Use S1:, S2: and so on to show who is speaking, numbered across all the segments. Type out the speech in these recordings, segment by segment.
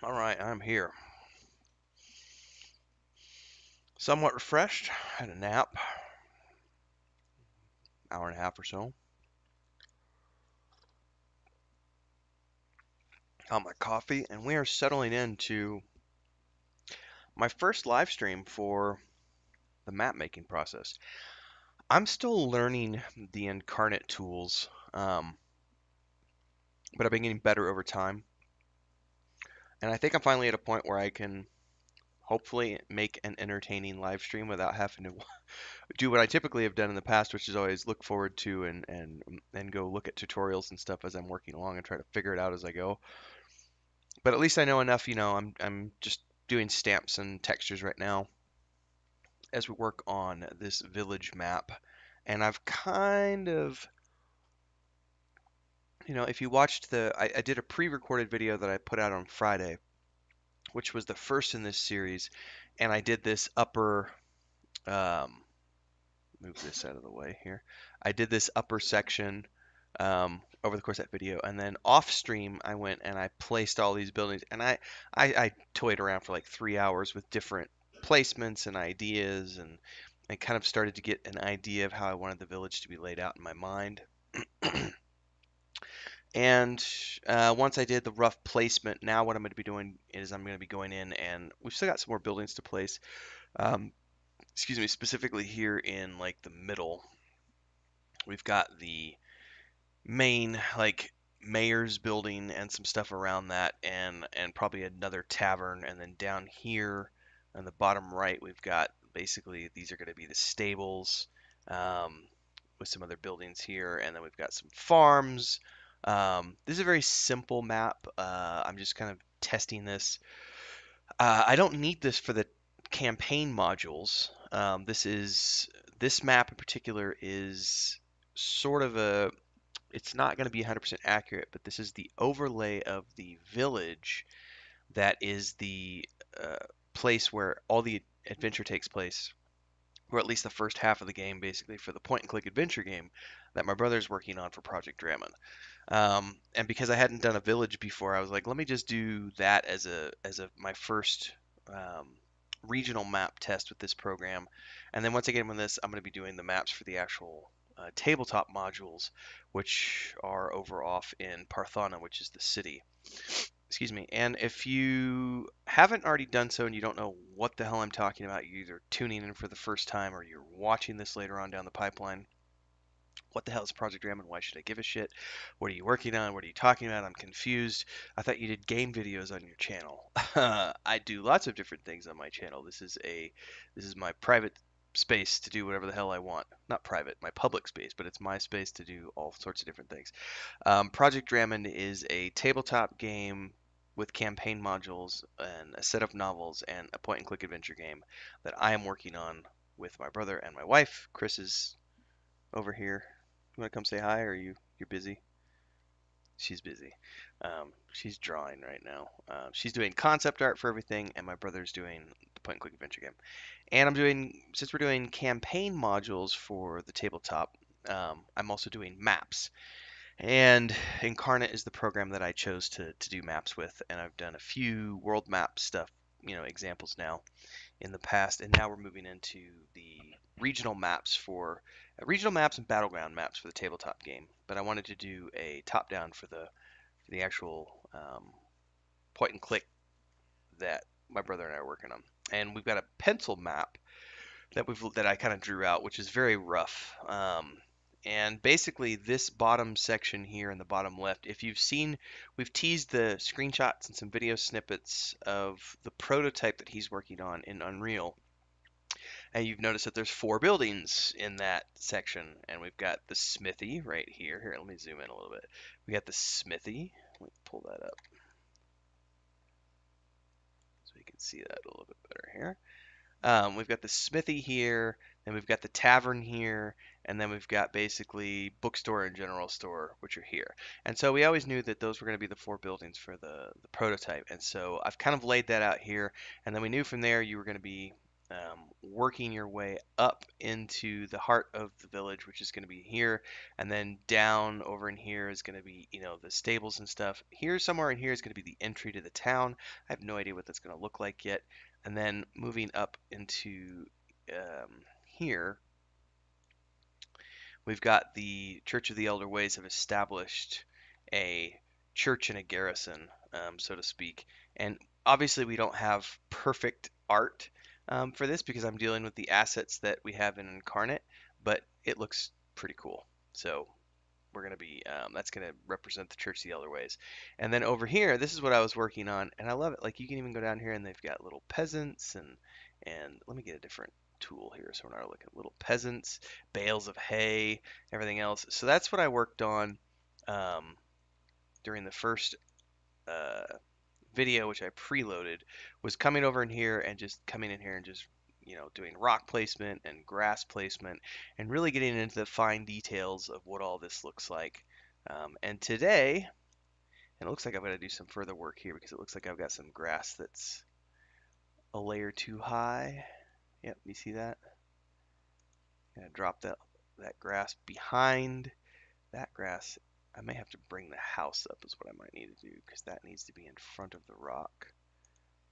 S1: All right, I'm here. Somewhat refreshed. Had a nap, hour and a half or so. Got my coffee, and we are settling into my first live stream for the map making process. I'm still learning the incarnate tools, but I've been getting better over time. And I think I'm finally at a point where I can hopefully make an entertaining live stream without having to do what I typically have done in the past, which is always look forward to and go look at tutorials and stuff as I'm working along and try to figure it out as I go. But at least I know enough, I'm just doing stamps and textures right now as we work on this village map. And I've kind of, if you watched I did a pre-recorded video that I put out on Friday, which was the first in this series, and I did this um, move this out of the way here. I did this upper section over the course of that video, and then off stream, I went and I placed all these buildings, and I toyed around for like 3 hours with different placements and ideas, and I kind of started to get an idea of how I wanted the village to be laid out in my mind. And once I did the rough placement, now what I'm going to be doing is I'm going to be going in, and we've still got some more buildings to place. Um, excuse me, specifically here in like the middle, we've got the main like mayor's building and some stuff around that, and probably another tavern, and then down here on the bottom right we've got basically these are going to be the stables, um, with some other buildings here, and then we've got some farms. This is a very simple map. I'm just kind of testing this. I don't need this for the campaign modules. This map in particular is sort of a it's not going to be 100% accurate, but this is the overlay of the village that is the uh, place where all the adventure takes place, or at least the first half of the game, basically, for the point and click adventure game that my brother's working on for Project Dramond. And because I hadn't done a village before, I was like, let me just do that as a my first um, regional map test with this program. And then once I get in with this, I'm going to be doing the maps for the actual tabletop modules, which are over off in Parthana, which is the city. Excuse me. And if you haven't already done so and you don't know what the hell I'm talking about, you're either tuning in for the first time or you're watching this later on down the pipeline. What the hell is Project Ram and why should I give a shit? What are you working on? What are you talking about? I'm confused. I thought you did game videos on your channel. I do lots of different things on my channel. This is my private space to do whatever the hell I want. Not private, my public space, but it's my space to do all sorts of different things. Project Dramond is a tabletop game with campaign modules and a set of novels and a point and click adventure game that I am working on with my brother and my wife. Chris is over here. You want to come say hi, or you're busy? She's busy. She's drawing right now. She's doing concept art for everything, and my brother's doing the point and click adventure game. And since we're doing campaign modules for the tabletop, I'm also doing maps. And Incarnate is the program that I chose to do maps with, and I've done a few world map stuff, examples now in the past, and now we're moving into the regional maps and battleground maps for the tabletop game. But I wanted to do a top down for the actual point and click that my brother and I are working on. And we've got a pencil map that I kind of drew out, which is very rough. And basically, this bottom section here in the bottom left, if you've seen, we've teased the screenshots and some video snippets of the prototype that he's working on in Unreal. And you've noticed that there's 4 buildings in that section, and we've got the smithy right here. Here, let me zoom in a little bit. We got the smithy. Let me pull that up so you can see that a little bit better here. We've got the smithy here, then we've got the tavern here, and then we've got basically bookstore and general store, which are here. And so we always knew that those were going to be the 4 buildings for the prototype. And so I've kind of laid that out here, and then we knew from there you were going to be working your way up into the heart of the village, which is going to be here, and then down over in here is going to be, the stables and stuff. Here, somewhere in here is going to be the entry to the town. I have no idea what that's going to look like yet. And then moving up into here, we've got the Church of the Elder Ways have established a church and a garrison, so to speak. And obviously, we don't have perfect art for this because I'm dealing with the assets that we have in Incarnate, but it looks pretty cool. So we're going to be, that's going to represent the Church of the Elder Ways. And then over here, this is what I was working on, and I love it. Like, you can even go down here and they've got little peasants and let me get a different tool here so we're not looking at little peasants, bales of hay, everything else. So that's what I worked on um, during the first uh, video, which I preloaded, was coming over in here and just coming in here and just doing rock placement and grass placement and really getting into the fine details of what all this looks like. And today, and it looks like I've got to do some further work here because it looks like I've got some grass that's a layer too high. Yep, you see that? Gonna drop that grass behind that grass. I may have to bring the house up is what I might need to do because that needs to be in front of the rock.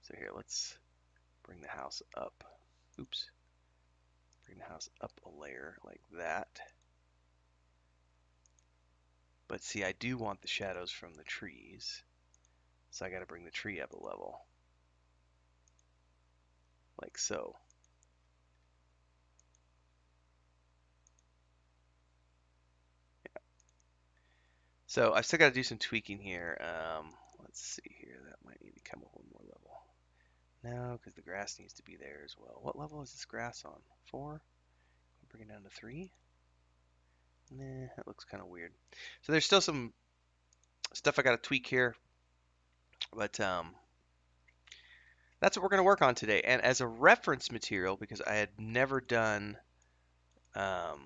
S1: So here, let's bring the house up. Oops. Bring the house up a layer like that. But see, I do want the shadows from the trees. So I got to bring the tree up a level. Like so. Yeah. So I've still got to do some tweaking here. Let's see here. That might need to come up one more level. No, because the grass needs to be there as well. What level is this grass on? 4? Bring it down to 3? Nah, that looks kind of weird. So there's still some stuff I got to tweak here, but that's what we're going to work on today. And as a reference material, because I had never done, I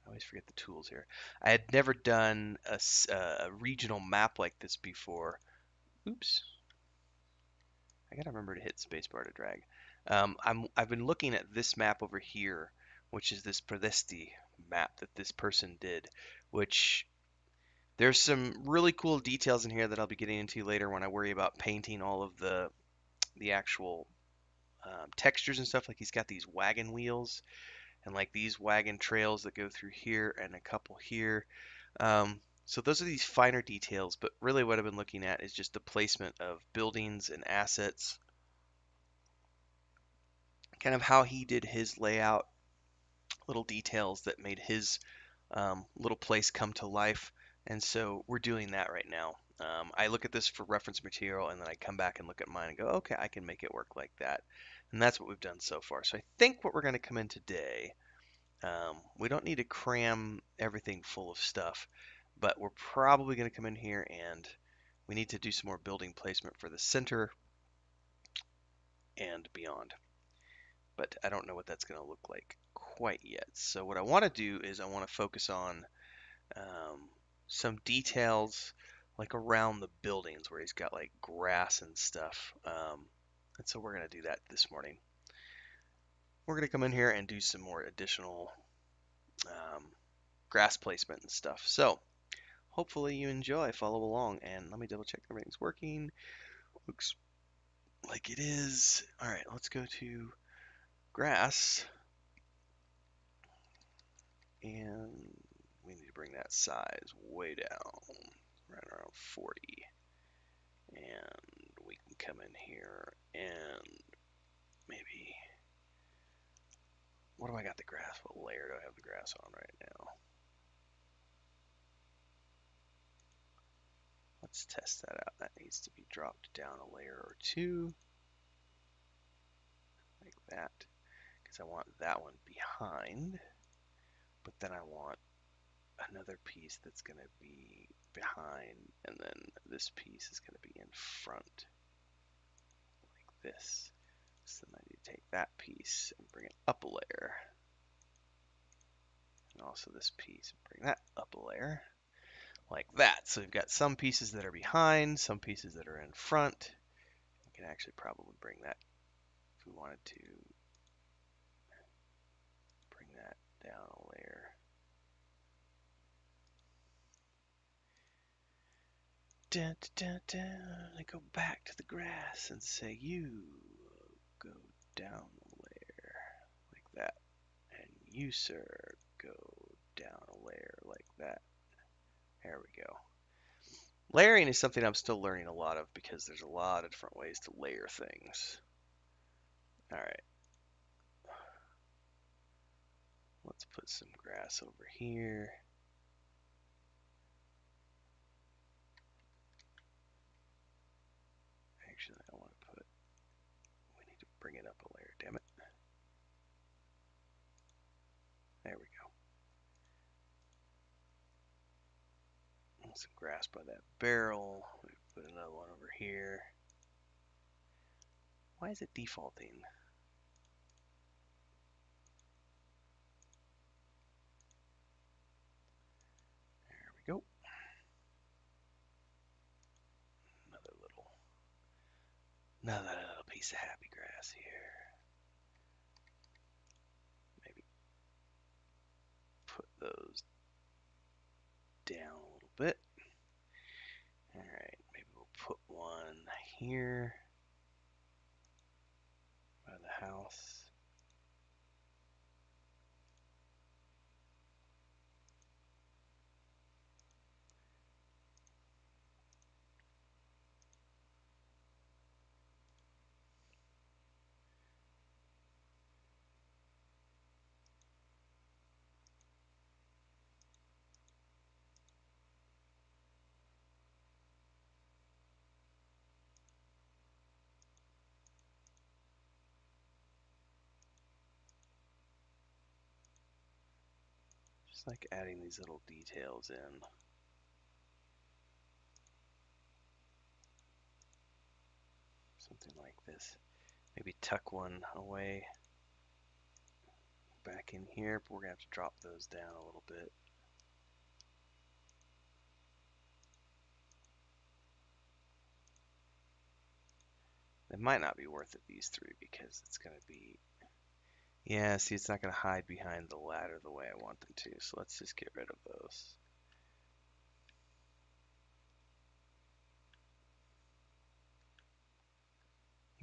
S1: always forget the tools here. I had never done a regional map like this before. Oops. I gotta remember to hit spacebar to drag. I've been looking at this map over here, which is this Pradesti map that this person did, which there's some really cool details in here that I'll be getting into later when I worry about painting all of the actual textures and stuff. Like he's got these wagon wheels and like these wagon trails that go through here and a couple here. So those are these finer details, but really what I've been looking at is just the placement of buildings and assets, kind of how he did his layout, little details that made his little place come to life. And so we're doing that right now. I look at this for reference material and then I come back and look at mine and go, okay, I can make it work like that. And that's what we've done so far. So I think what we're going to come in today, we don't need to cram everything full of stuff, but we're probably going to come in here and we need to do some more building placement for the center and beyond. But I don't know what that's going to look like quite yet. So what I want to do is I want to focus on some details like around the buildings where he's got like grass and stuff. And so we're going to do that this morning. We're going to come in here and do some more additional grass placement and stuff. So hopefully you enjoy, follow along, and let me double check everything's working. Looks like it is. All right, let's go to grass. And we need to bring that size way down, right around 40. And we can come in here and maybe, what do I got the grass? What layer do I have the grass on right now? Let's test that out. That needs to be dropped down a layer or two, like that, because I want that one behind, but then I want another piece that's going to be behind, and then this piece is going to be in front, like this. So then I need to take that piece and bring it up a layer. And also this piece, and bring that up a layer. Like that. So we've got some pieces that are behind, some pieces that are in front. We can actually probably bring that we wanted to bring that down a layer. Dun, dun, dun, dun. I go back to the grass and say, you go down a layer like that. And you, sir, go down a layer like that. There we go. Layering is something I'm still learning a lot of because there's a lot of different ways to layer things. All right. Let's put some grass over here. Actually, I want to put, we need to bring it up a layer, damn it. There we go. Some grass by that barrel. We put another one over here. Why is it defaulting? There we go. Another little piece of happy grass here. Maybe put those down a little bit. All right, maybe we'll put one here by the house. Just like adding these little details in. Something like this. Maybe tuck one away back in here, but we're gonna have to drop those down a little bit. It might not be worth it, these three, because it's gonna be, yeah, see, it's not gonna hide behind the ladder the way I want them to, so let's just get rid of those.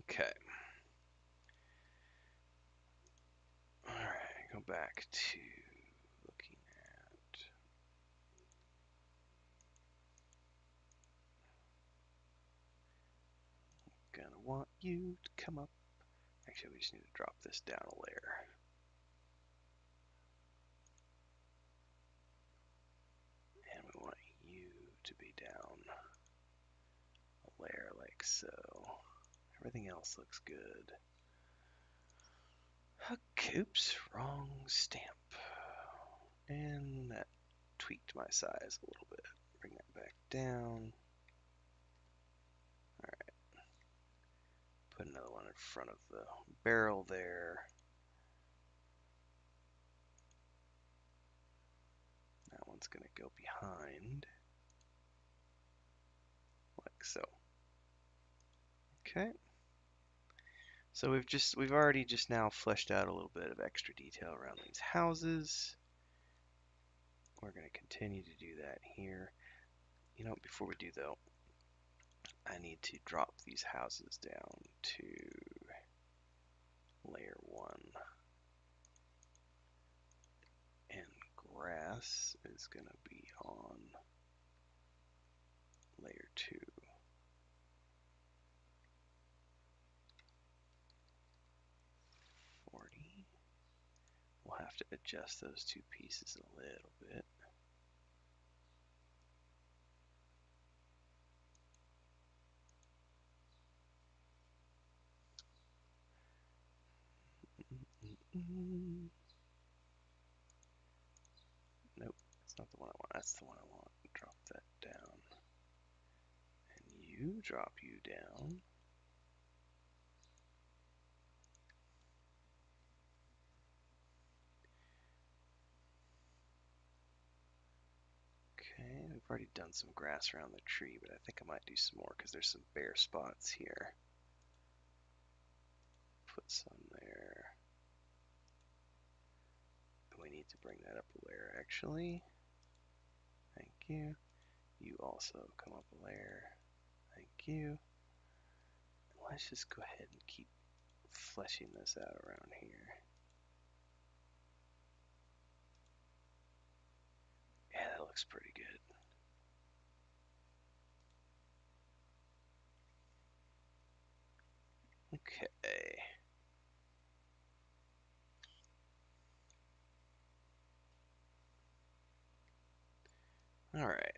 S1: Okay. Alright, go back to looking at, gonna want you to come up. Actually, we just need to drop this down a layer. And we want you to be down a layer like so. Everything else looks good. Oops, wrong stamp. And that tweaked my size a little bit. Bring that back down. Alright. Put another one in front of the barrel there. That one's going to go behind. Like so. Okay. So we've already just now fleshed out a little bit of extra detail around these houses. We're going to continue to do that here. You know, before we do though, I need to drop these houses down to layer 1. And grass is going to be on layer 2. We'll have to adjust those two pieces a little bit. Nope, that's not the one I want. That's the one I want. Drop that down. And you drop you down. Okay, we've already done some grass around the tree, but I think I might do some more because there's some bare spots here. put some there. We need to bring that up a layer, actually. Thank you. You also come up a layer. Thank you. Let's just go ahead and keep fleshing this out around here. Yeah, that looks pretty good. Okay. All right.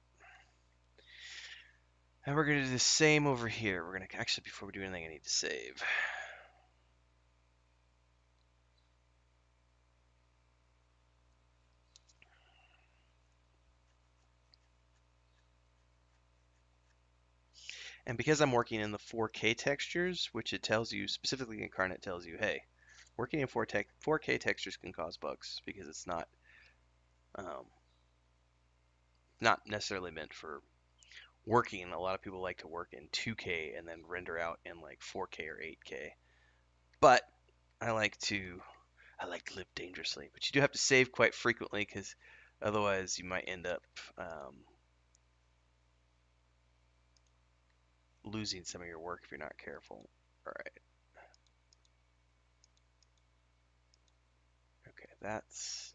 S1: And we're going to do the same over here. We're going to actually, before we do anything, I need to save. And because I'm working in the 4K textures, which it tells you, specifically Incarnate tells you, hey, working in 4K textures can cause bugs because it's um, not necessarily meant for working. A lot of people like to work in 2K and then render out in like 4K or 8K. But I like to live dangerously. But you do have to save quite frequently because otherwise you might end up losing some of your work if you're not careful. All right. Okay, that's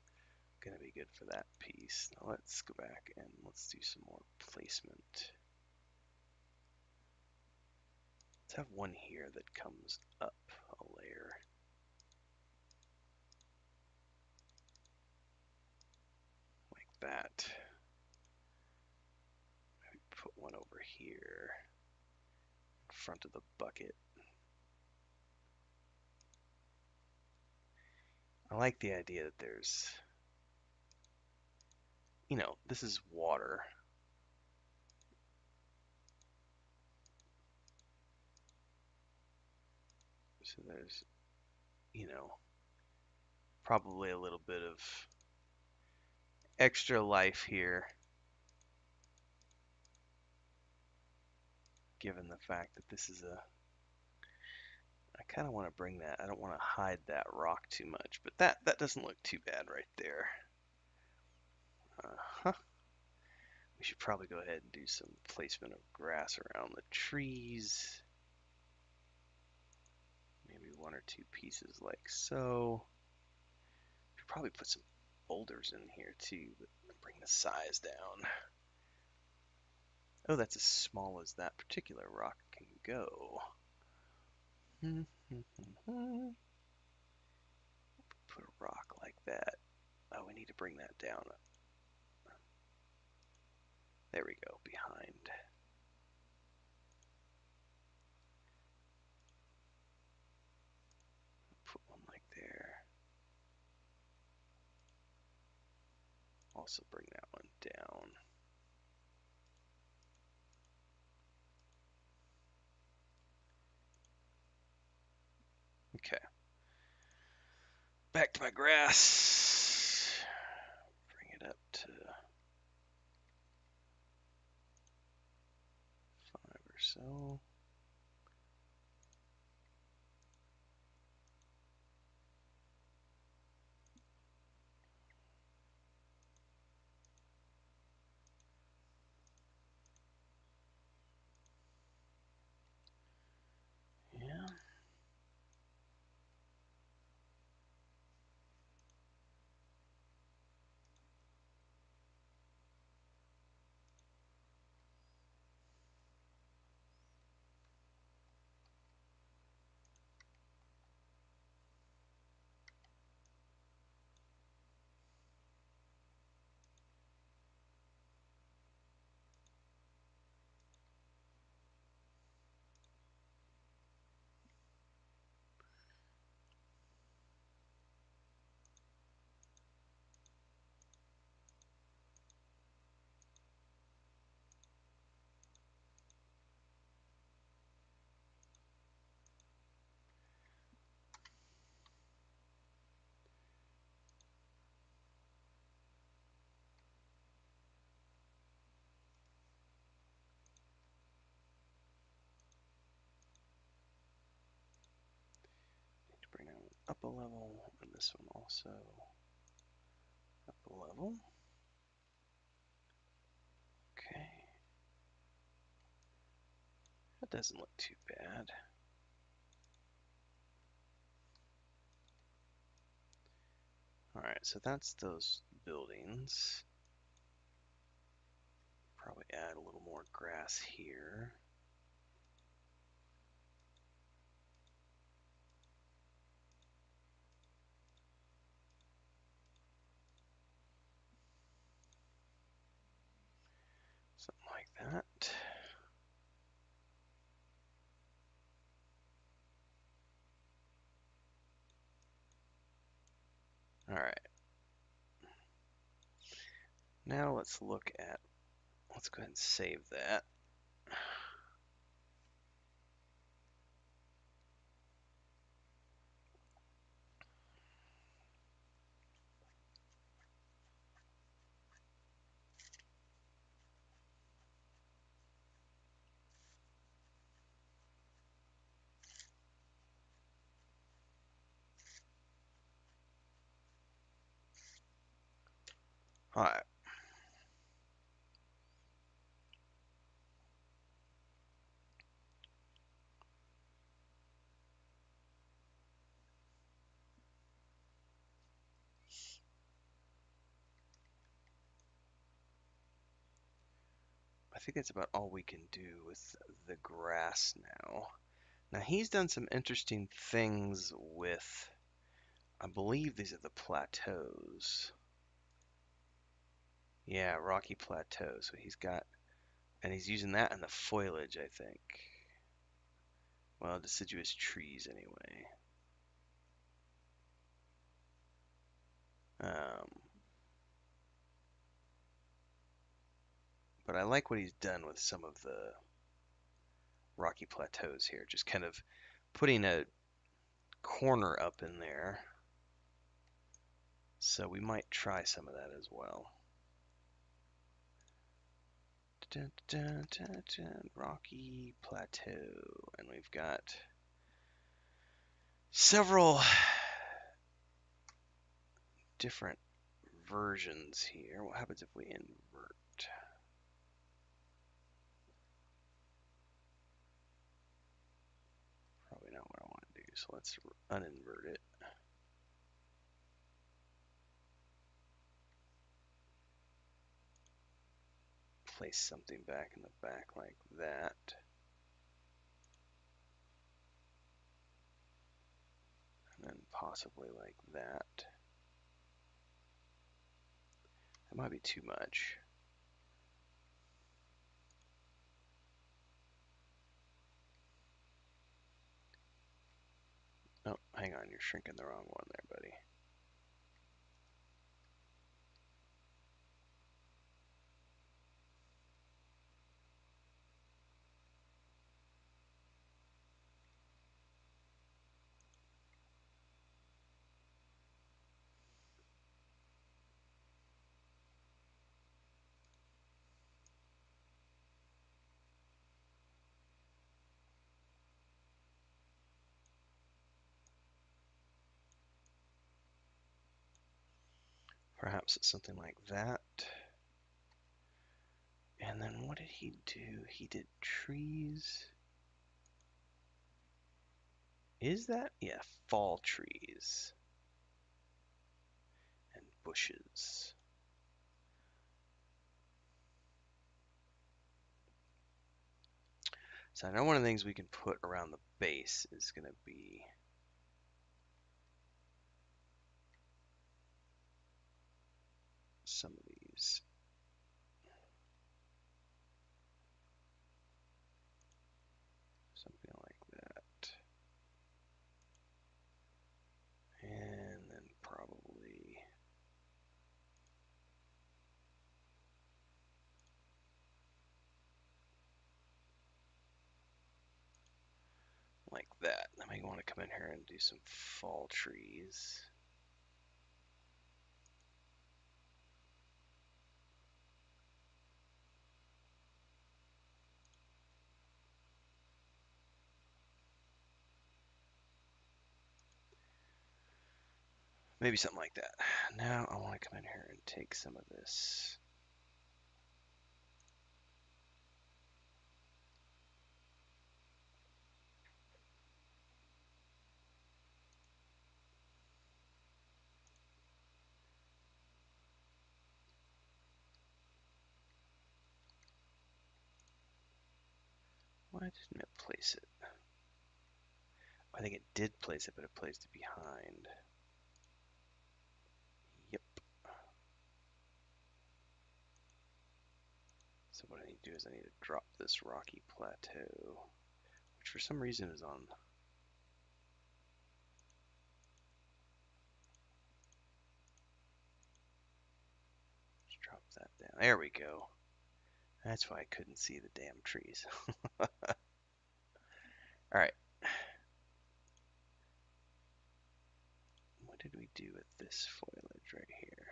S1: going to be good for that piece. Now let's go back and let's do some more placement. Let's have one here that comes up a layer. Like that. Maybe put one over here in front of the bucket. I like the idea that there's, this is water. So there's, probably a little bit of extra life here, given the fact that this is I kind of want to bring that. I don't want to hide that rock too much, but that doesn't look too bad right there. Uh-huh. We should probably go ahead and do some placement of grass around the trees. Maybe one or two pieces like so. Should probably put some boulders in here too, but bring the size down. Oh, that's as small as that particular rock can go. Put a rock like that. Oh, we need to bring that down. There we go, behind. Put one like there. Also bring that one down. Okay. Back to my grass. Bring it up to 5 or so. Yeah. up a level, and this one also up a level. Okay. That doesn't look too bad. Alright, so that's those buildings. Probably add a little more grass here. Something like that. Alright. Now let's go ahead and save that. Alright. I think that's about all we can do with the grass now. Now he's done some interesting things with, I believe these are the plateaus. Yeah, rocky plateaus. So he's got, and he's using that in the foliage, I think. Well, deciduous trees anyway. But I like what he's done with some of the rocky plateaus here. Just kind of putting a corner up in there. So we might try some of that as well. Dun, dun, dun, dun, rocky plateau. And we've got several different versions here. What happens if we invert? Probably not what I want to do, so let's uninvert it. Place something back in the back like that. And then possibly like that. That might be too much. Oh, hang on, you're shrinking the wrong one there, buddy. Perhaps it's something like that. And then what did he do? He did trees. Is that? Yeah, fall trees. And bushes. So I know one of the things we can put around the base is going to be some of these. Something like that. And then probably like that. Then we want to come in here and do some fall trees. Maybe something like that. Now I want to come in here and take some of this. Why didn't it place it? I think it did place it, but it placed it behind. Yep. So what I need to do is I need to drop this rocky plateau, which for some reason is on. Just drop that down. There we go. That's why I couldn't see the damn trees. All right. What did we do with this foliage right here?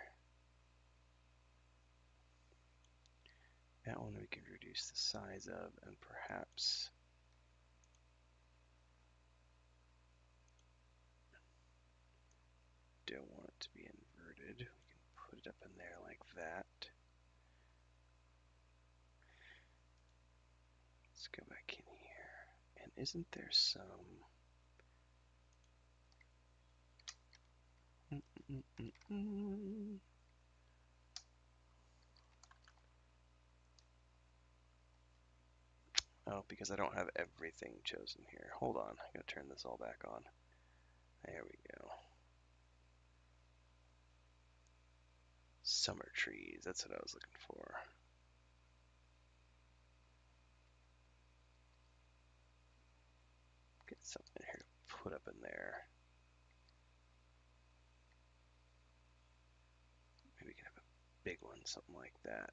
S1: That one we can reduce the size of, and perhaps don't want it to be inverted. We can put it up in there like that. Let's go back in here. And isn't there some... Oh, because I don't have everything chosen here. Hold on, I'm gonna turn this all back on. There we go. Summer trees, that's what I was looking for. Get something in here to put up in there. Maybe we can have a big one, something like that.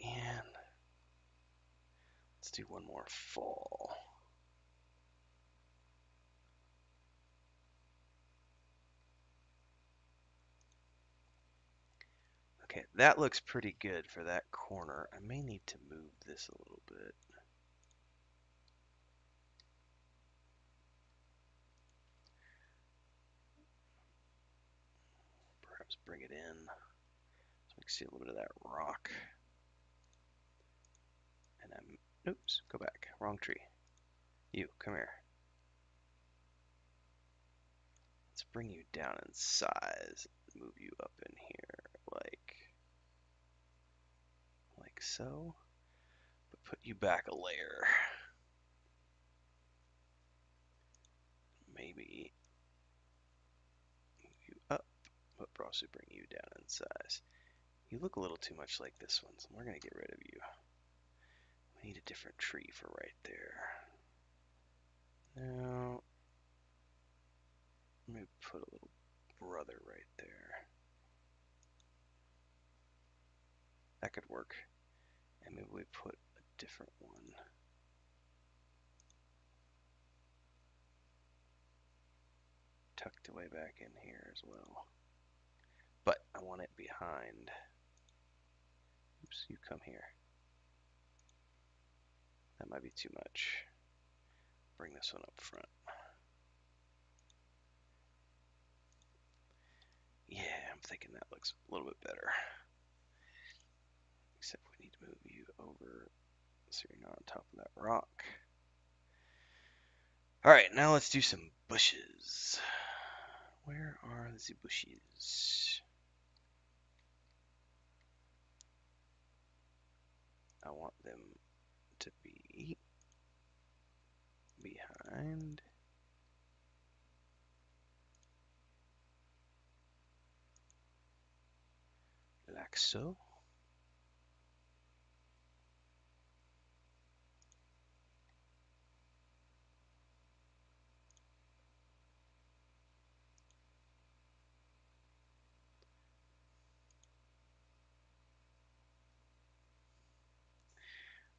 S1: And let's do one more fall. Okay, that looks pretty good for that corner. I may need to move this a little bit. Perhaps bring it in so we can see a little bit of that rock. And I'm, oops, go back, wrong tree. You, come here. Let's bring you down in size. Move you up in here like so. But put you back a layer. Maybe move you up, but also bring you down in size. You look a little too much like this one, so we're gonna get rid of you. We need a different tree for right there. Now, let me put a little brother right there. That could work. And maybe we put a different one. Tucked away back in here as well. But I want it behind. Oops, you come here. That might be too much. Bring this one up front. Yeah, I'm thinking that looks a little bit better. Except we need to move you over so you're not on top of that rock. Alright, now let's do some bushes. Where are the bushes? I want them to be behind. Like so.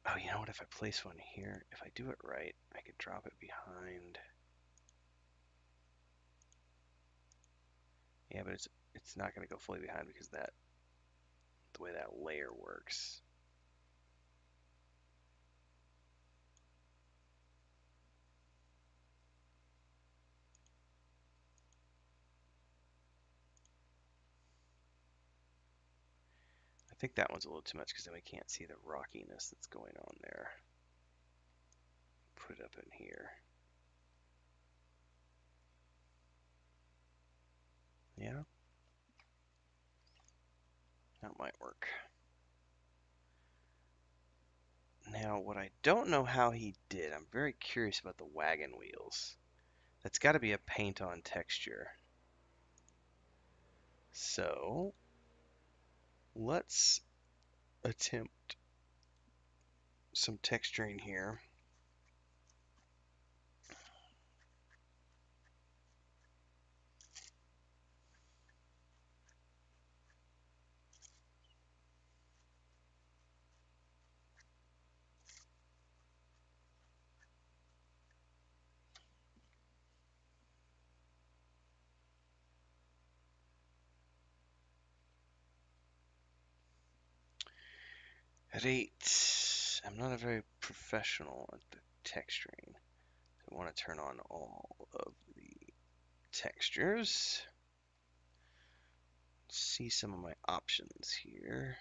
S1: Oh, you know what? If I place one here, if I do it right, I could drop it behind. Yeah, but it's not going to go fully behind because that the way that layer works. think that one's a little too much because then we can't see the rockiness that's going on there. Put it up in here. Yeah, that might work. Now, what I don't know how he did, I'm very curious about the wagon wheels. That's got to be a paint-on texture. So, let's attempt some texturing here. Right. I'm not a very professional at the texturing. So I want to turn on all of the textures. See some of my options here.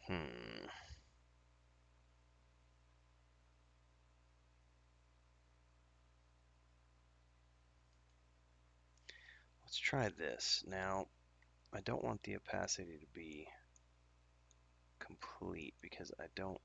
S1: Hmm. Let's try this. Now, I don't want the opacity to be complete because I don't.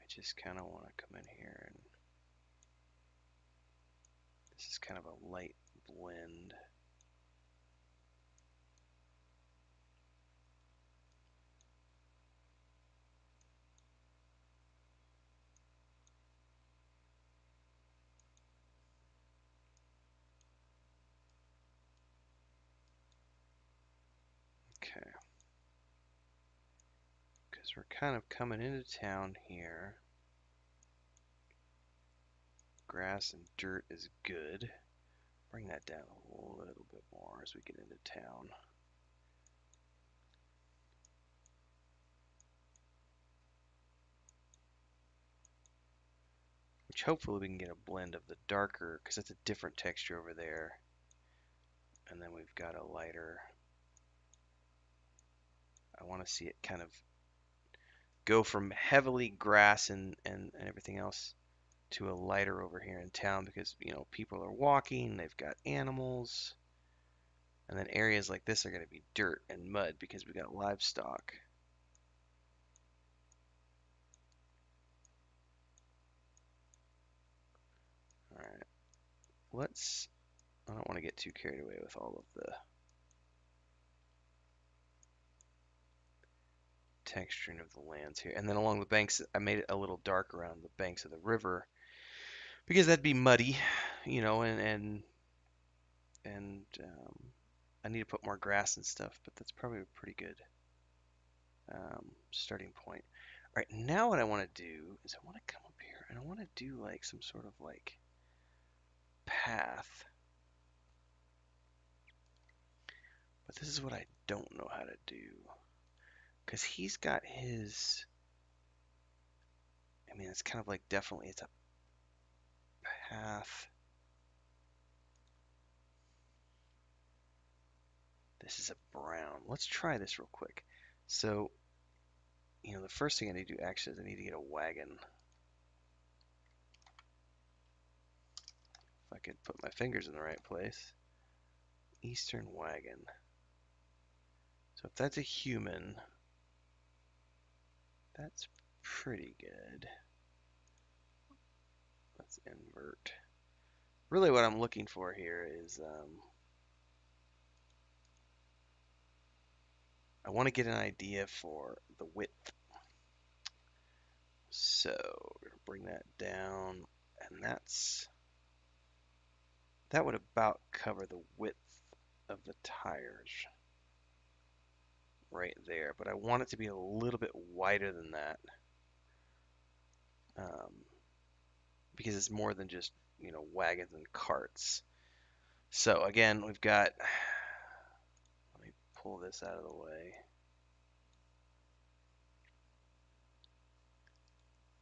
S1: I just kind of want to come in here and this is kind of a light blend. Okay. Because we're kind of coming into town here. Grass and dirt is good. Bring that down a little bit more as we get into town. Which hopefully we can get a blend of the darker, because it's a different texture over there. And then we've got a lighter. I want to see it kind of go from heavily grass and everything else to a lighter over here in town because, you know, people are walking, they've got animals. And then areas like this are going to be dirt and mud because we got livestock. All right. I don't want to get too carried away with all of the texturing of the lands here. And then along the banks, I made it a little dark around the banks of the river because that'd be muddy, you know, and I need to put more grass and stuff, but that's probably a pretty good starting point. All right, now what I want to do is I want to come up here and I want to do like some sort of like path. But this is what I don't know how to do. Because he's got his, I mean, it's kind of like definitely it's a path. This is a brown. Let's try this real quick. So, you know, the first thing I need to do actually is I need to get a wagon. If I could put my fingers in the right place. Eastern wagon. So if that's a human, that's pretty good. Let's invert. Really what I'm looking for here is I want to get an idea for the width. So we're going to bring that down, and that would about cover the width of the tires. right there, but I want it to be a little bit wider than that, um, because it's more than just, wagons and carts. So again, we've got, let me pull this out of the way.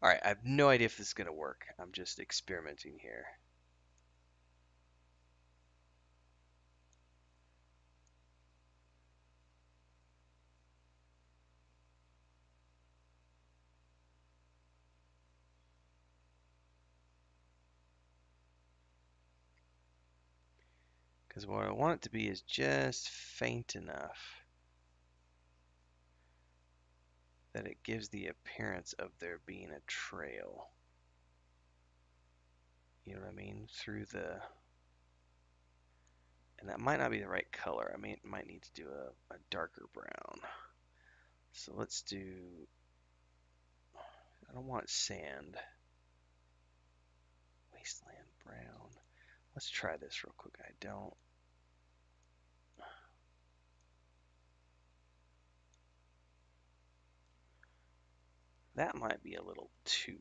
S1: All right, I have no idea if this is going to work. I'm just experimenting here. Because what I want it to be is just faint enough that it gives the appearance of there being a trail. You know what I mean? Through the, and that might not be the right color. I mean, might need to do a darker brown. So let's do, I don't want sand. Wasteland brown. Let's try this real quick. I don't. That might be a little too.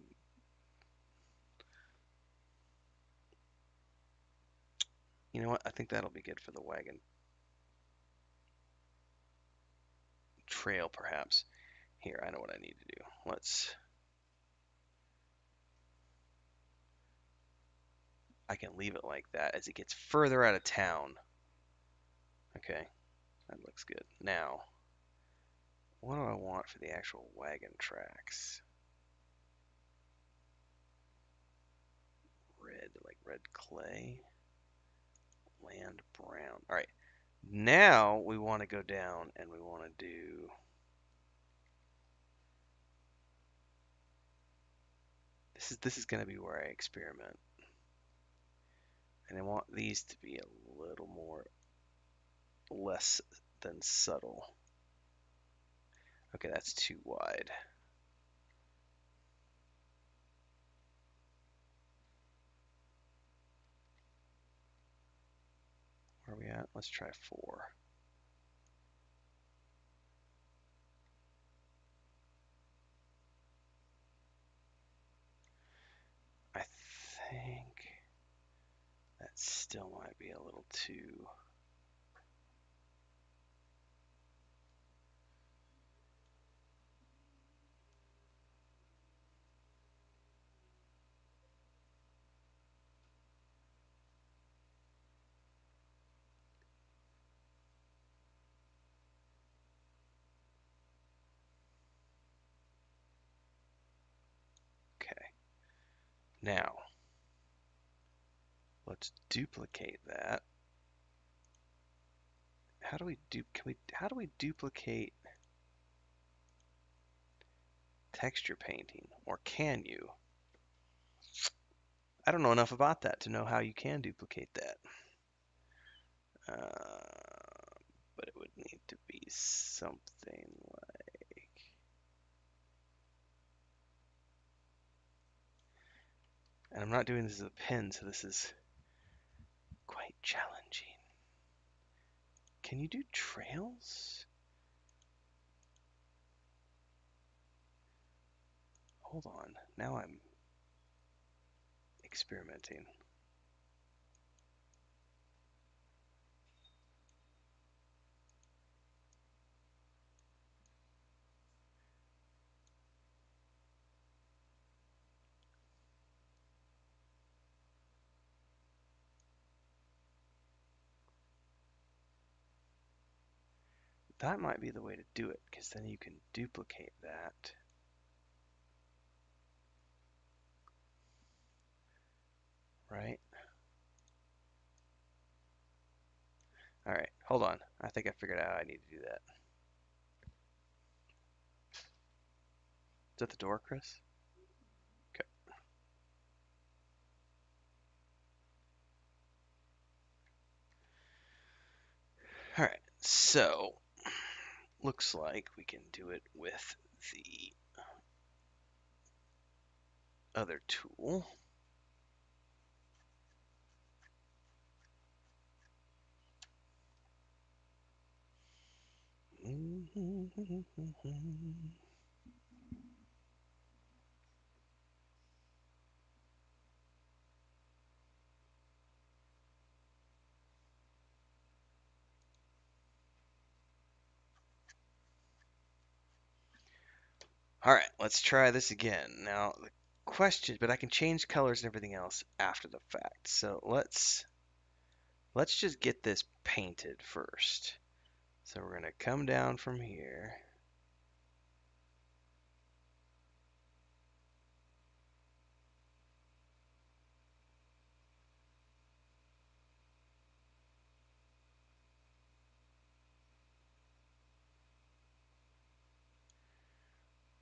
S1: You know what? I think that'll be good for the wagon trail, perhaps. Here, I know what I need to do. I can leave it like that as it gets further out of town. Okay, that looks good. Now, what do I want for the actual wagon tracks? Red, like red clay. Land brown. All right, now we want to go down and we want to do. This is going to be where I experiment. And I want these to be a little more less than subtle. Okay, that's too wide. Where are we at? Let's try 4. I think that still might be a little too. Okay. Now, let's duplicate that. How do we duplicate texture painting? Or can you? I don't know enough about that to know how you can duplicate that. But it would need to be something like. And I'm not doing this as a pen, so this is quite challenging. Can you do trails? Hold on. Now I'm experimenting. That might be the way to do it, because then you can duplicate that. Right? Alright, hold on. I think I figured out how I need to do that. Is that the door, Chris? Okay. Alright, so looks like we can do it with the other tool. All right, let's try this again. Now, the question, but I can change colors and everything else after the fact. So let's just get this painted first. So we're gonna come down from here.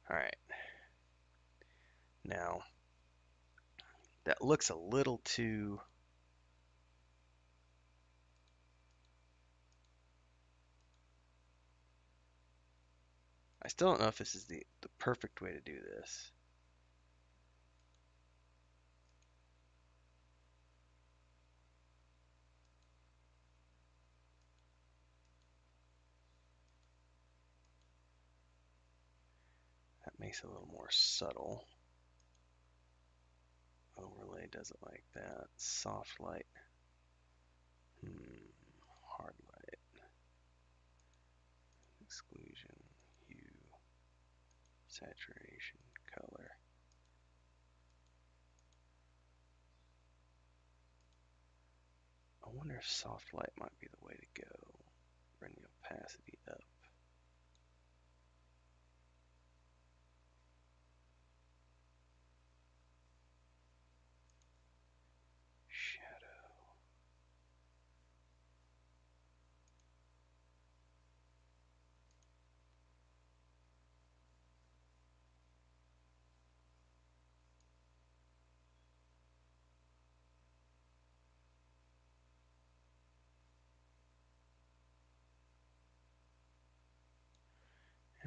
S1: All right. Now, that looks a little too. I still don't know if this is the perfect way to do this. That makes it a little more subtle. Overlay does it like that. Soft light. Hard light. Exclusion. Hue. Saturation. Color. I wonder if soft light might be the way to go. Bring the opacity up. Shadow.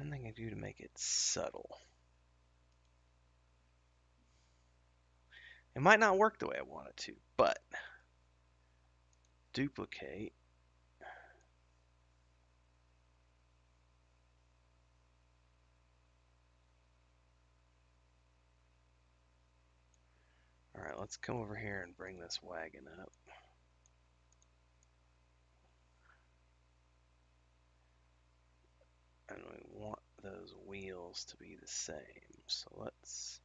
S1: Anything I do to make it subtle. It might not work the way I want it to, but duplicate. All right, let's come over here and bring this wagon up. And we want those wheels to be the same. So let's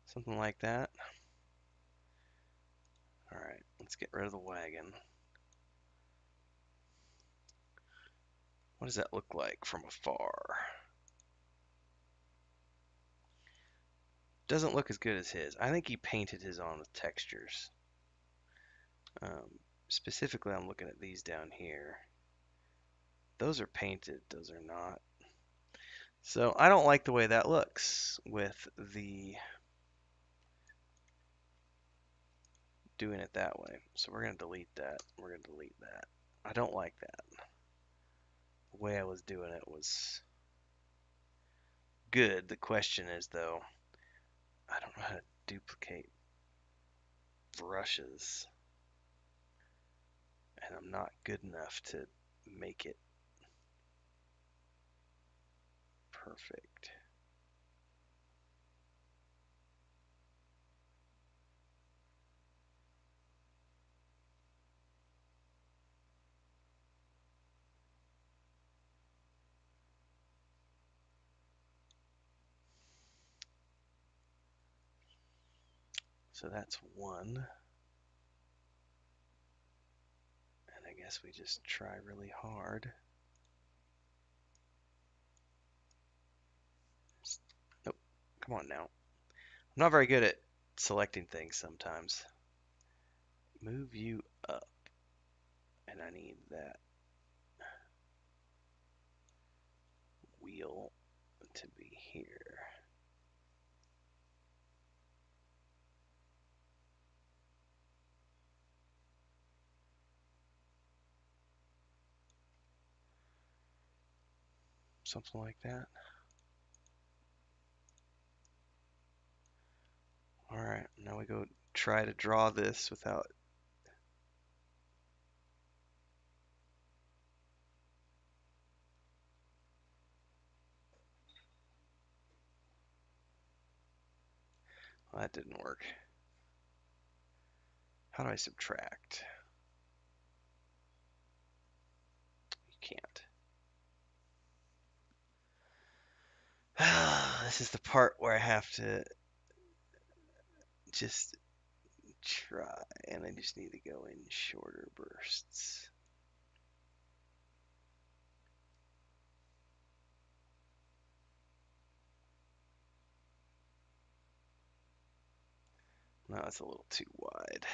S1: something like that. All right, let's get rid of the wagon. What does that look like from afar? Doesn't look as good as his. I think he painted his on with textures. Specifically, I'm looking at these down here. Those are painted, those are not. So I don't like the way that looks with the doing it that way. So we're going to delete that. We're going to delete that. I don't like that. The way I was doing it was good. The question is, though, I don't know how to duplicate brushes. And I'm not good enough to make it perfect. So that's one. And I guess we just try really hard. Nope. Come on now. I'm not very good at selecting things sometimes. Move you up. And I need that wheel to be here. Something like that. Alright, now we go try to draw this without. Well, that didn't work. How do I subtract? You can't. This is the part where I have to just try, and I just need to go in shorter bursts. No, it's a little too wide.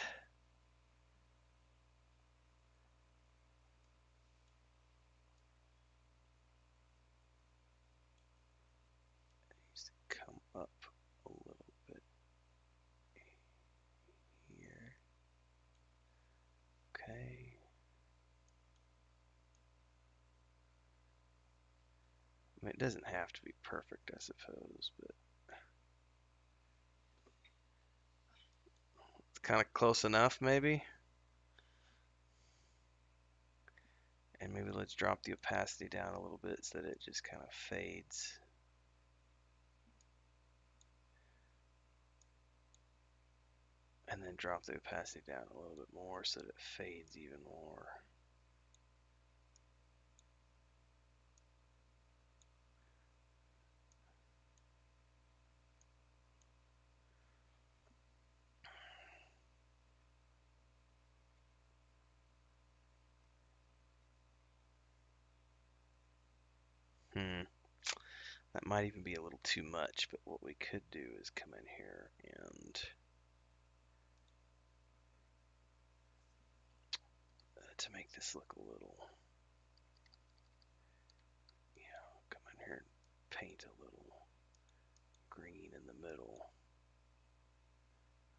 S1: Needs to come up a little bit here. Okay. I mean, it doesn't have to be perfect, I suppose, but it's kind of close enough, maybe. And maybe let's drop the opacity down a little bit so that it just kind of fades. And then drop the opacity down a little bit more so that it fades even more. That might even be a little too much, but what we could do is come in here and to make this look a little, come in here and paint a little green in the middle.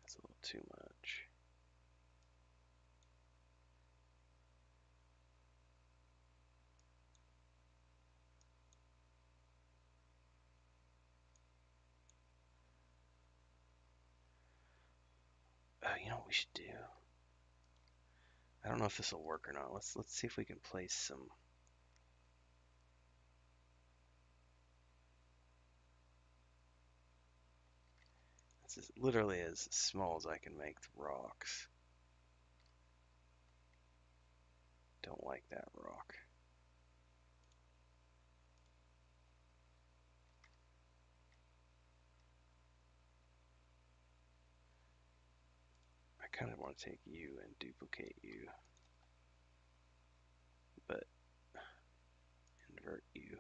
S1: That's a little too much. You know what we should do? I don't know if this will work or not. Let's see if we can place some. This is literally as small as I can make the rocks. Don't like that rock. I kind of want to take you and duplicate you, but invert you.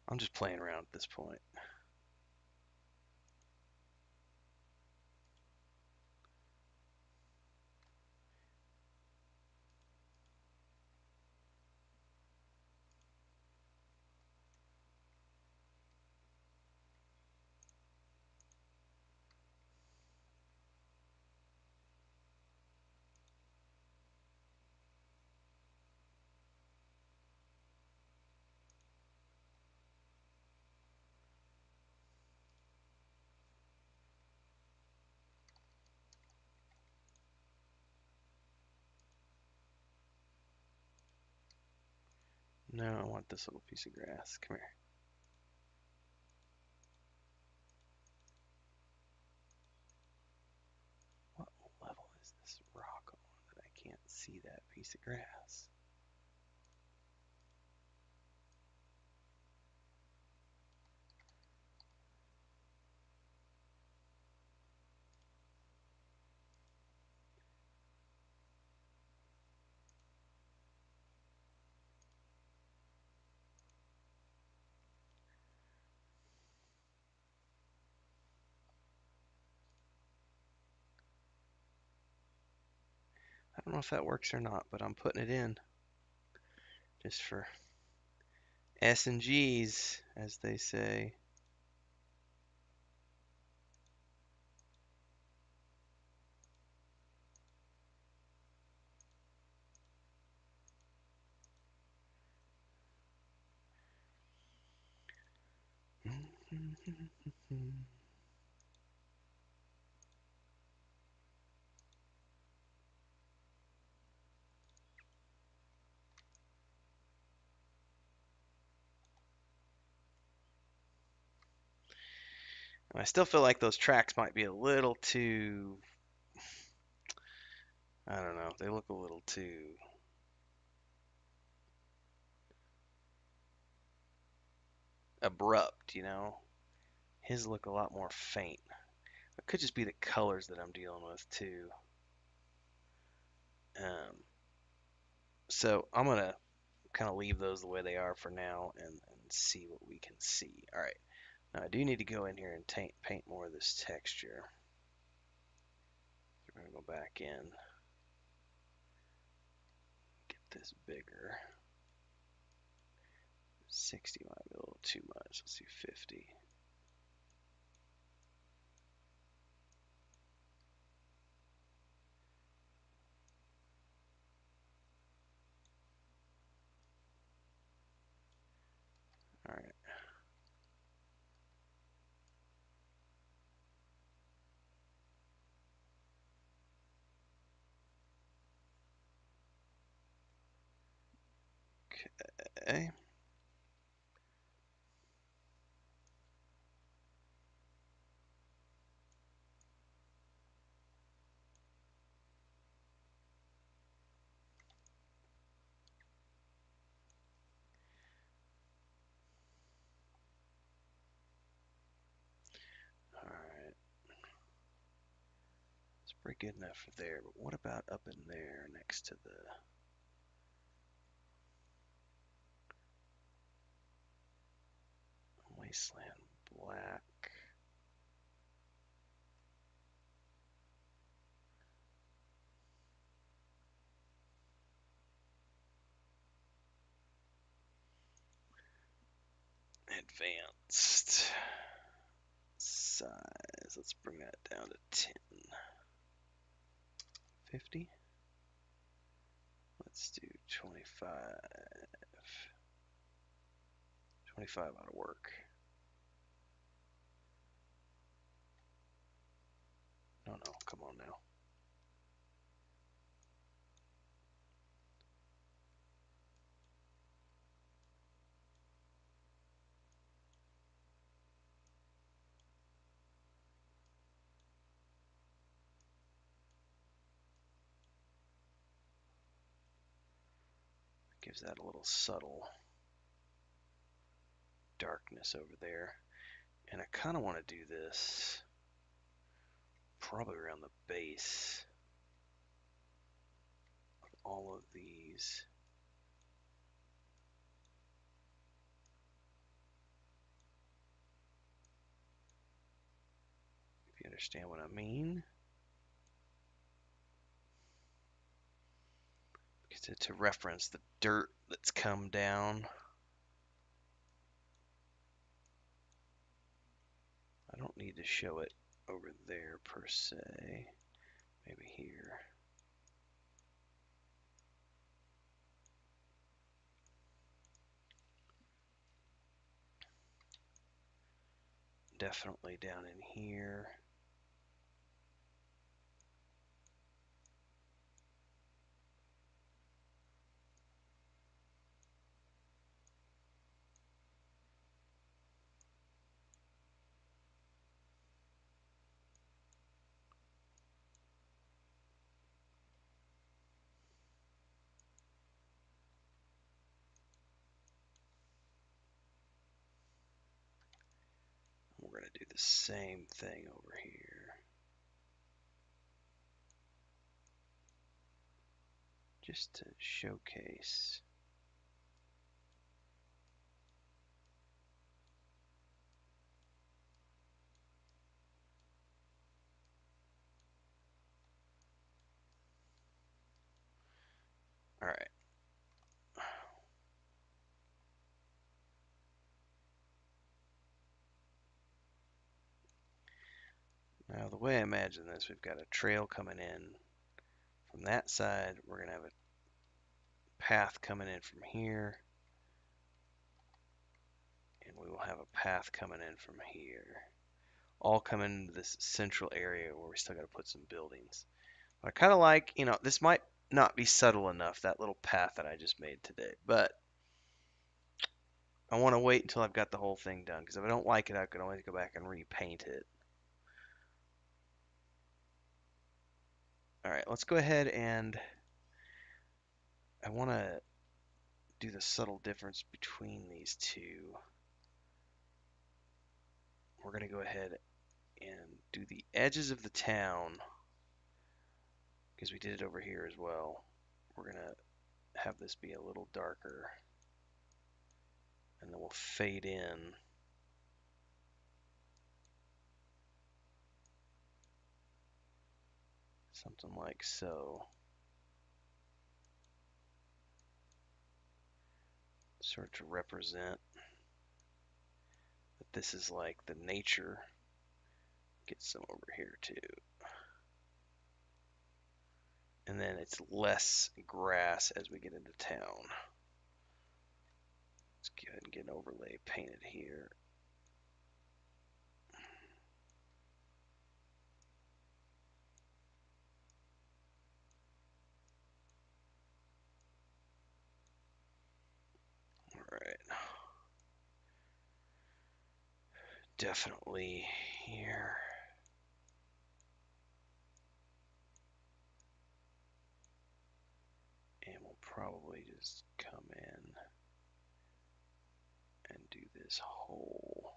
S1: I'm just playing around at this point. No, I want this little piece of grass. Come here. What level is this rock on that I can't see that piece of grass? I don't know if that works or not, but I'm putting it in just for S and G's, as they say. I still feel like those tracks might be a little too, I don't know, they look a little too abrupt, you know? His look a lot more faint. It could just be the colors that I'm dealing with too. Um, so I'm gonna kind of leave those the way they are for now and see what we can see. All right, now I do need to go in here and paint more of this texture. We're gonna go back in, get this bigger. 60 might be a little too much. Let's do 50. All right. Okay. All right. It's pretty good enough for there, but what about up in there next to the wasteland black? Advanced size. Let's bring that down to 10. 50. Let's do 25. 25 ought to work. No, come on now. Gives that a little subtle darkness over there. And I kind of want to do this probably around the base of all of these. If you understand what I mean. To reference the dirt that's come down. I don't need to show it over there per se. Maybe here. Definitely down in here. We're going to do the same thing over here. Just to showcase. All right. Now the way I imagine this, we've got a trail coming in from that side. We're going to have a path coming in from here. And And we will have a path coming in from here. All coming into this central area where we still got to put some buildings. But I kind of like, this might not be subtle enough, that little path that I just made today. But I want to wait until I've got the whole thing done, because if I don't like it, I can always go back and repaint it. All right, let's go ahead and I want to do the subtle difference between these two. We're going to go ahead and do the edges of the town, because we did it over here as well. We're going to have this be a little darker, and then we'll fade in. Something like so. Sort of to represent that this is like the nature. Get some over here too. And then it's less grass as we get into town. Let's go ahead and get an overlay painted here. Alright. Definitely here. And we'll probably just come in and do this whole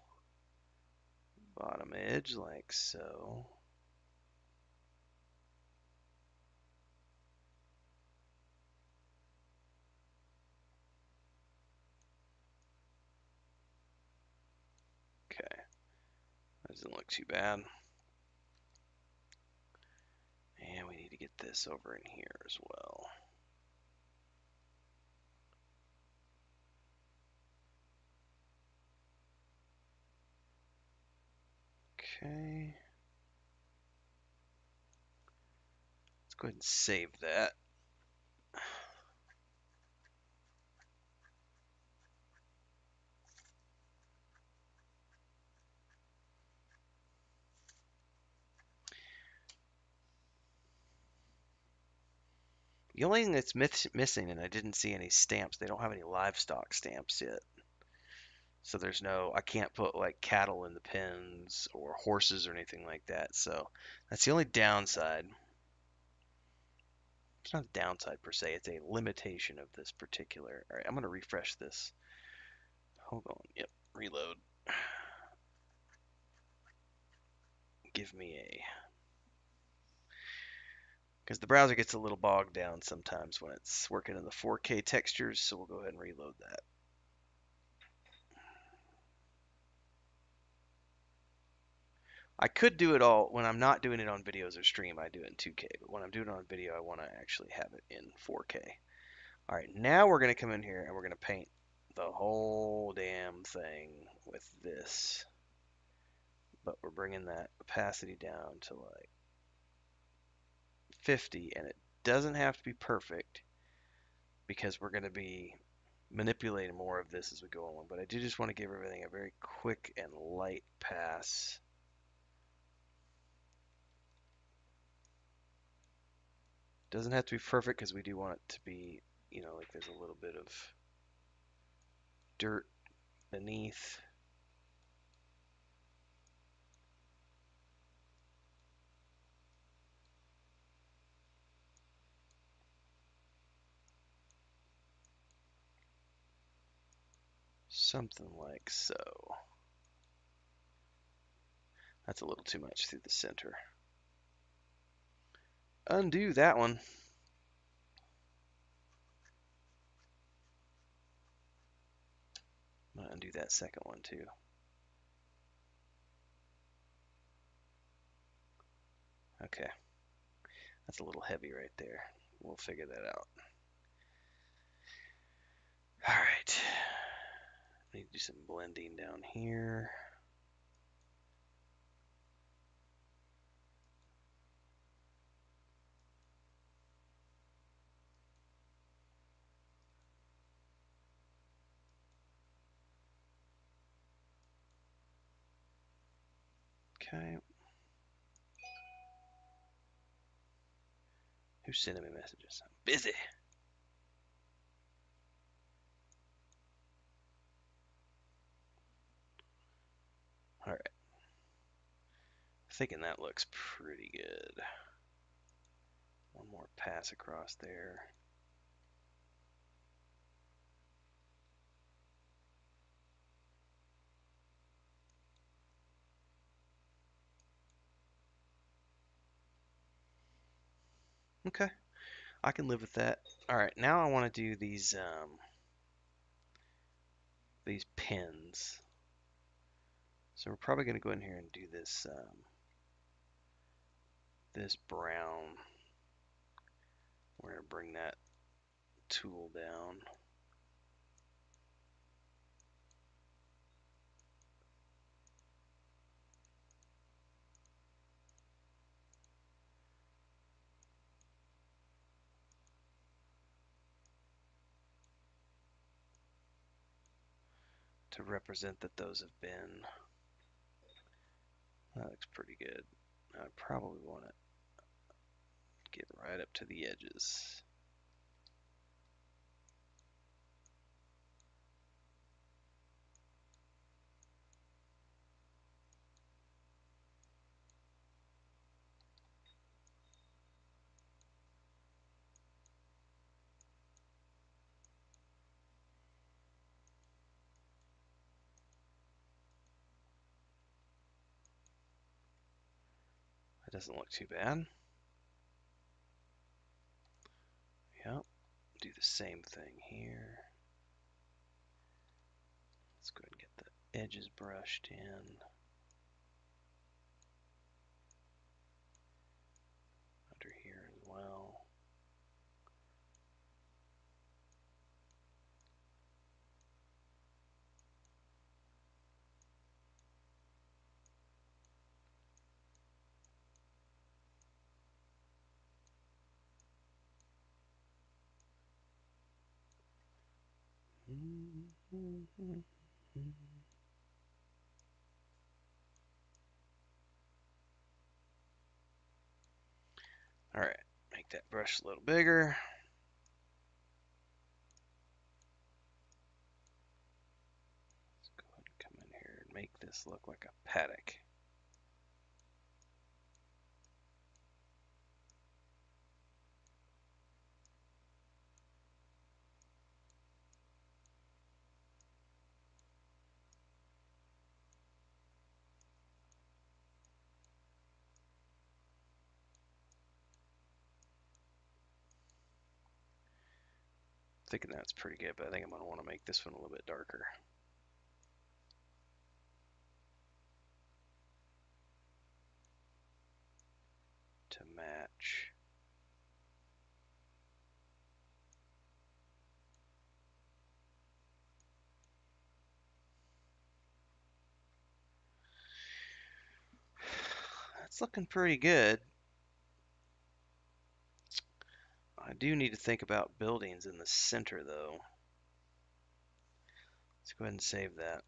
S1: bottom edge like so. Okay, that doesn't look too bad. And we need to get this over in here as well. Okay. Let's go ahead and save that. The only thing that's missing, and I didn't see any stamps, they don't have any livestock stamps yet. So there's no, I can't put like cattle in the pens or horses or anything like that. So that's the only downside. It's not a downside per se, it's a limitation of this particular. All right, I'm going to refresh this. Hold on. Yep, reload. Give me a. Because the browser gets a little bogged down sometimes when it's working in the 4K textures, so we'll go ahead and reload that. I could do it all when I'm not doing it on videos or stream. I do it in 2K, but when I'm doing it on video, I want to actually have it in 4K. All right, now we're going to come in here and we're going to paint the whole damn thing with this. But we're bringing that opacity down to like 50, and it doesn't have to be perfect because we're going to be manipulating more of this as we go along. But I do just want to give everything a very quick and light pass. Doesn't have to be perfect because we do want it to be, like there's a little bit of dirt beneath. Something like so. That's a little too much through the center. Undo that one. I'm going to undo that second one too. Okay. That's a little heavy right there. We'll figure that out. All right. Need to do some blending down here. Okay. Who's sending me messages? I'm busy. All right. Thinking that looks pretty good. One more pass across there. Okay, I can live with that. All right, now I want to do these pins. So we're probably going to go in here and do this brown. We're going to bring that tool down. To represent that those have been. That looks pretty good. I probably want to get right up to the edges. That doesn't look too bad. Yep. Do the same thing here. Let's go ahead and get the edges brushed in. Under here as well. All right, make that brush a little bigger. Let's go ahead and come in here and make this look like a paddock. Thinking that's pretty good, but I think I'm going to want to make this one a little bit darker to match. That's looking pretty good. I do need to think about buildings in the center, though. Let's go ahead and save that.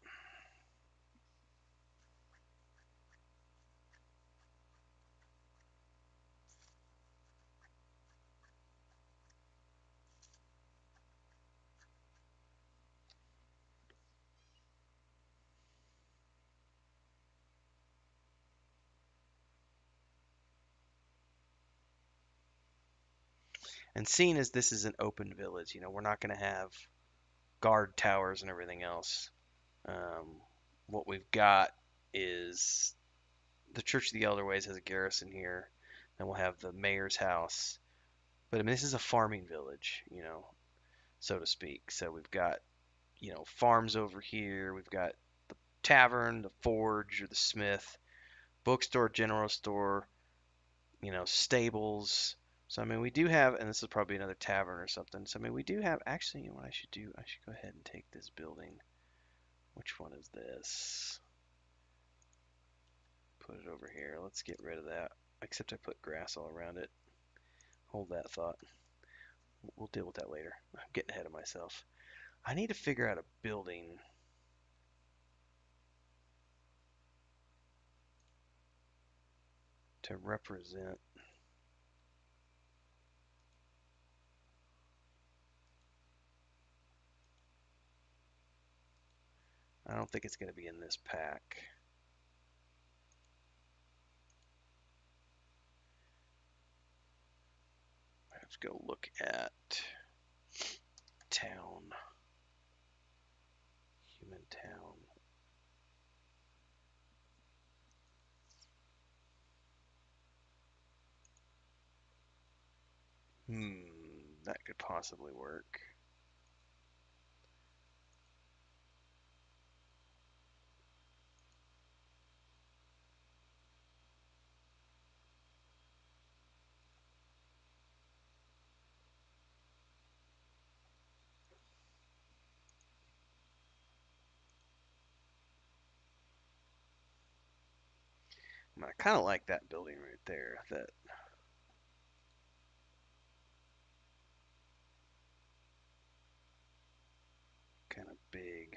S1: And seeing as this is an open village, we're not going to have guard towers and everything else. What we've got is the Church of the Elderways has a garrison here. Then we'll have the mayor's house. But I mean, this is a farming village, so to speak. So we've got, farms over here. We've got the tavern, the forge, or the smith, bookstore, general store, stables. So I mean, we do have, and this is probably another tavern or something. So I mean, we do have. Actually, what I should do, I should go ahead and take this building. Which one is this? Put it over here. Let's get rid of that. Except I put grass all around it. Hold that thought. We'll deal with that later. I'm getting ahead of myself. I need to figure out a building. to represent. I don't think it's going to be in this pack. Let's go look at town. Human town. That could possibly work. I kind of like that building right there. That kind of big.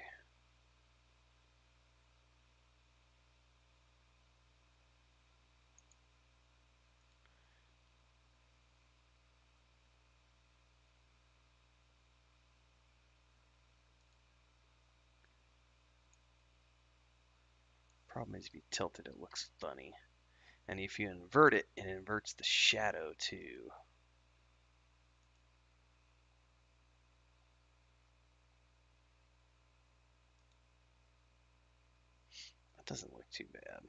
S1: Problem is if you tilt it, it looks funny. And if you invert it, it inverts the shadow too. That doesn't look too bad.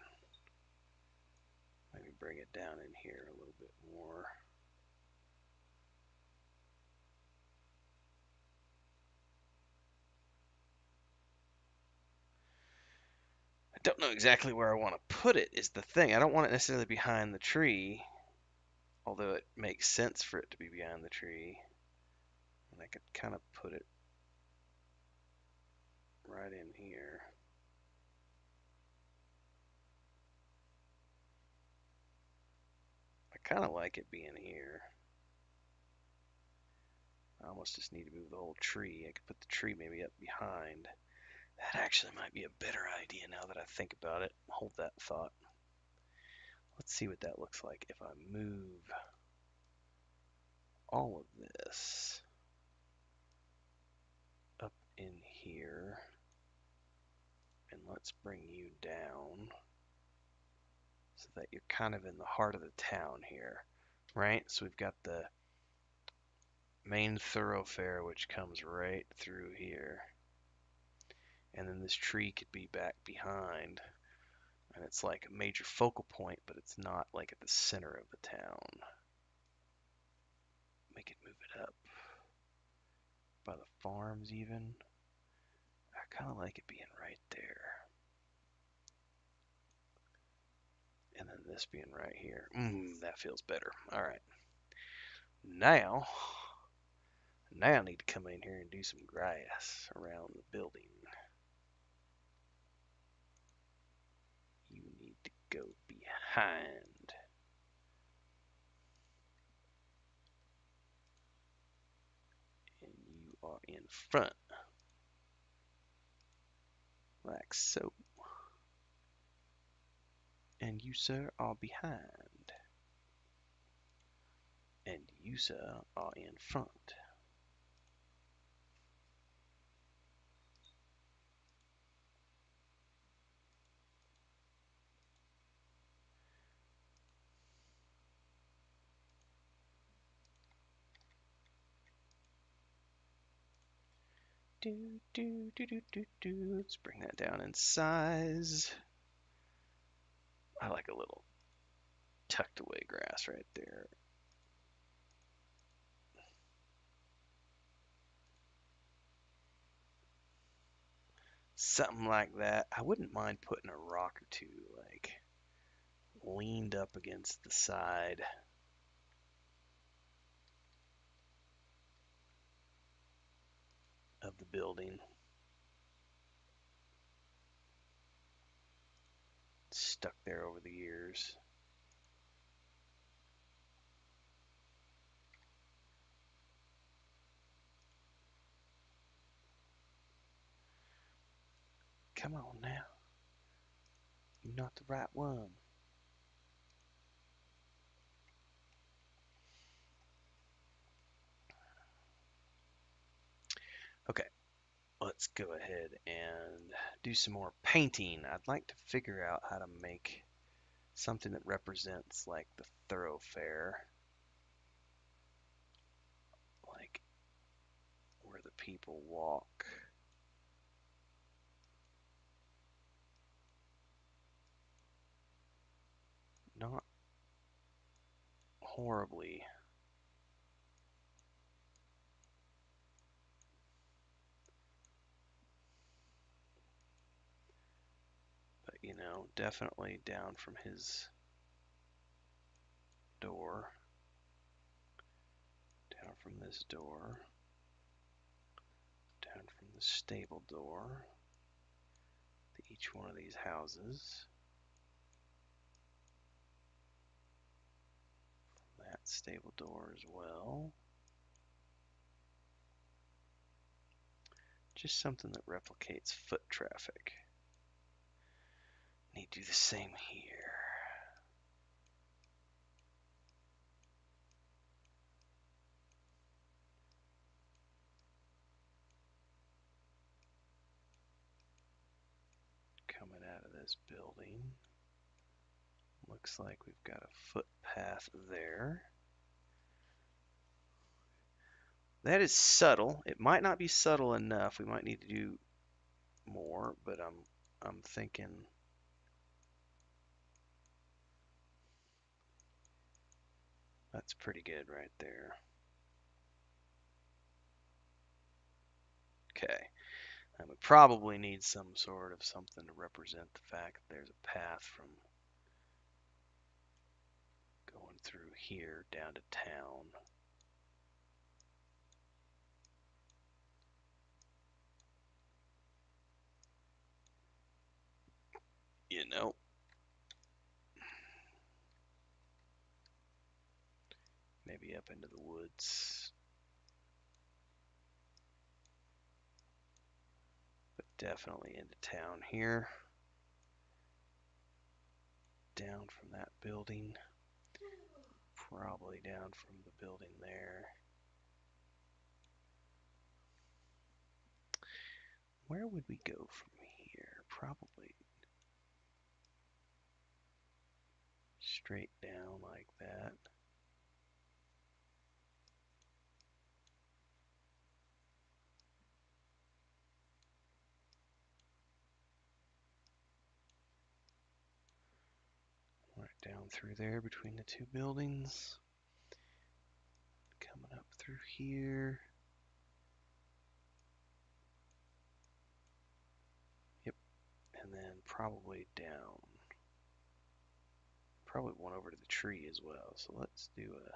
S1: Maybe bring it down in here a little bit more. I don't know exactly where I want to put it is the thing. I don't want it necessarily behind the tree, although it makes sense for it to be behind the tree. And I could kind of put it right in here. I kind of like it being here. I almost just need to move the whole tree. I could put the tree maybe up behind. That actually might be a better idea now that I think about it. Hold that thought. Let's see what that looks like if I move all of this up in here. And let's bring you down so that you're kind of in the heart of the town here, right? So we've got the main thoroughfare which comes right through here. And then this tree could be back behind. And it's like a major focal point, but it's not like at the center of the town. Make it move it up. By the farms even. I kind of like it being right there. And then this being right here. That feels better. All right. Now I need to come in here and do some grass around the building. You need to go behind. And you are in front. Like so. And you, sir, are behind. And you, sir, are in front. Let's bring that down in size. I like a little tucked away grass right there. Something like that. I wouldn't mind putting a rock or two, like, leaned up against the side of the building. Stuck there over the years. Come on now. You're not the right one. Okay, let's go ahead and do some more painting. I'd like to figure out how to make something that represents like the thoroughfare, like where the people walk. Not horribly, but you know, definitely down from his door, down from this door, down from the stable door to each one of these houses, that stable door as well. Just something that replicates foot traffic. Need to do the same here. Coming out of this building. Looks like we've got a footpath there. That is subtle. It might not be subtle enough. We might need to do more, but I'm thinking that's pretty good right there. Okay. And we probably need some sort of something to represent the fact that there's a path from going through here down to town. You know, maybe up into the woods. But definitely into town here. Down from that building. Probably down from the building there. Where would we go from here? Probably straight down like that. Right down through there between the two buildings. Coming up through here. Yep. And then probably down. Probably one over to the tree as well. So let's do a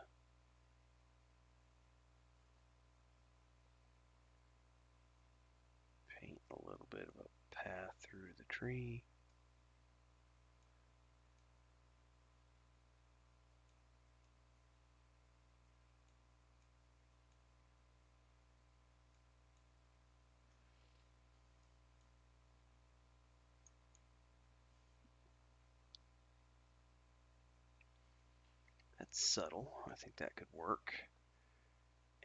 S1: paint a little bit of a path through the tree. That's subtle. I think that could work.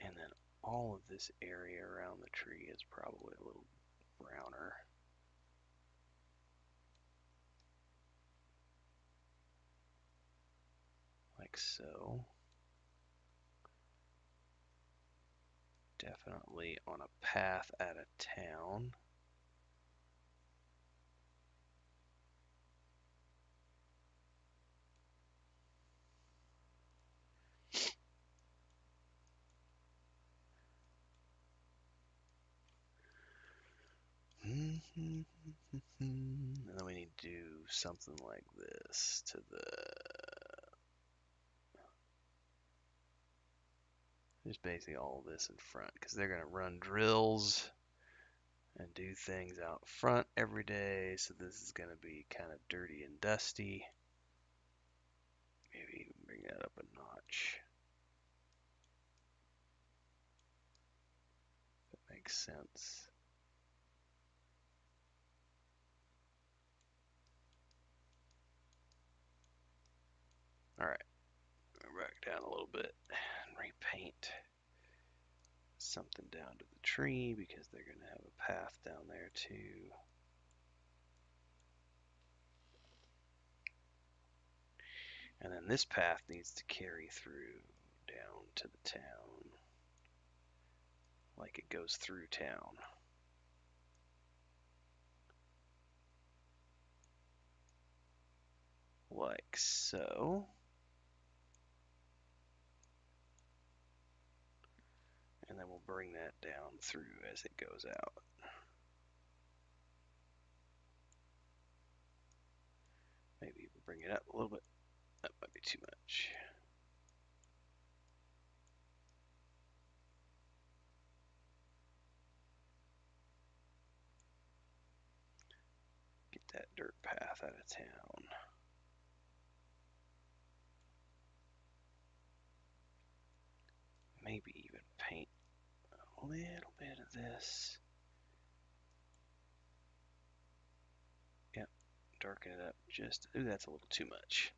S1: And then all of this area around the tree is probably a little browner. Like so. Definitely on a path at a town. And then we need to do something like this to the just basically all of this in front because they're going to run drills and do things out front every day. So this is going to be kind of dirty and dusty. Maybe even bring that up a notch. If that makes sense. All right, back down a little bit and repaint something down to the tree because they're going to have a path down there too. And then this path needs to carry through down to the town, like it goes through town. Like so. And then we'll bring that down through as it goes out. Maybe even bring it up a little bit. That might be too much. Get that dirt path out of town. Maybe even paint a little bit of this. Yep, darken it up just. Ooh, that's a little too much.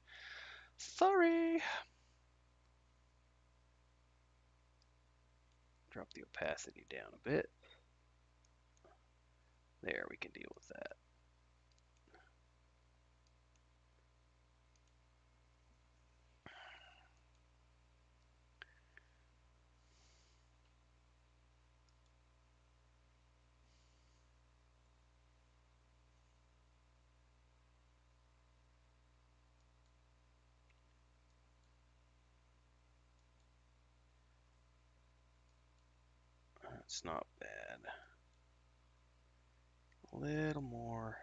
S1: Sorry. Drop the opacity down a bit. There, we can deal with that. That's not bad. A little more.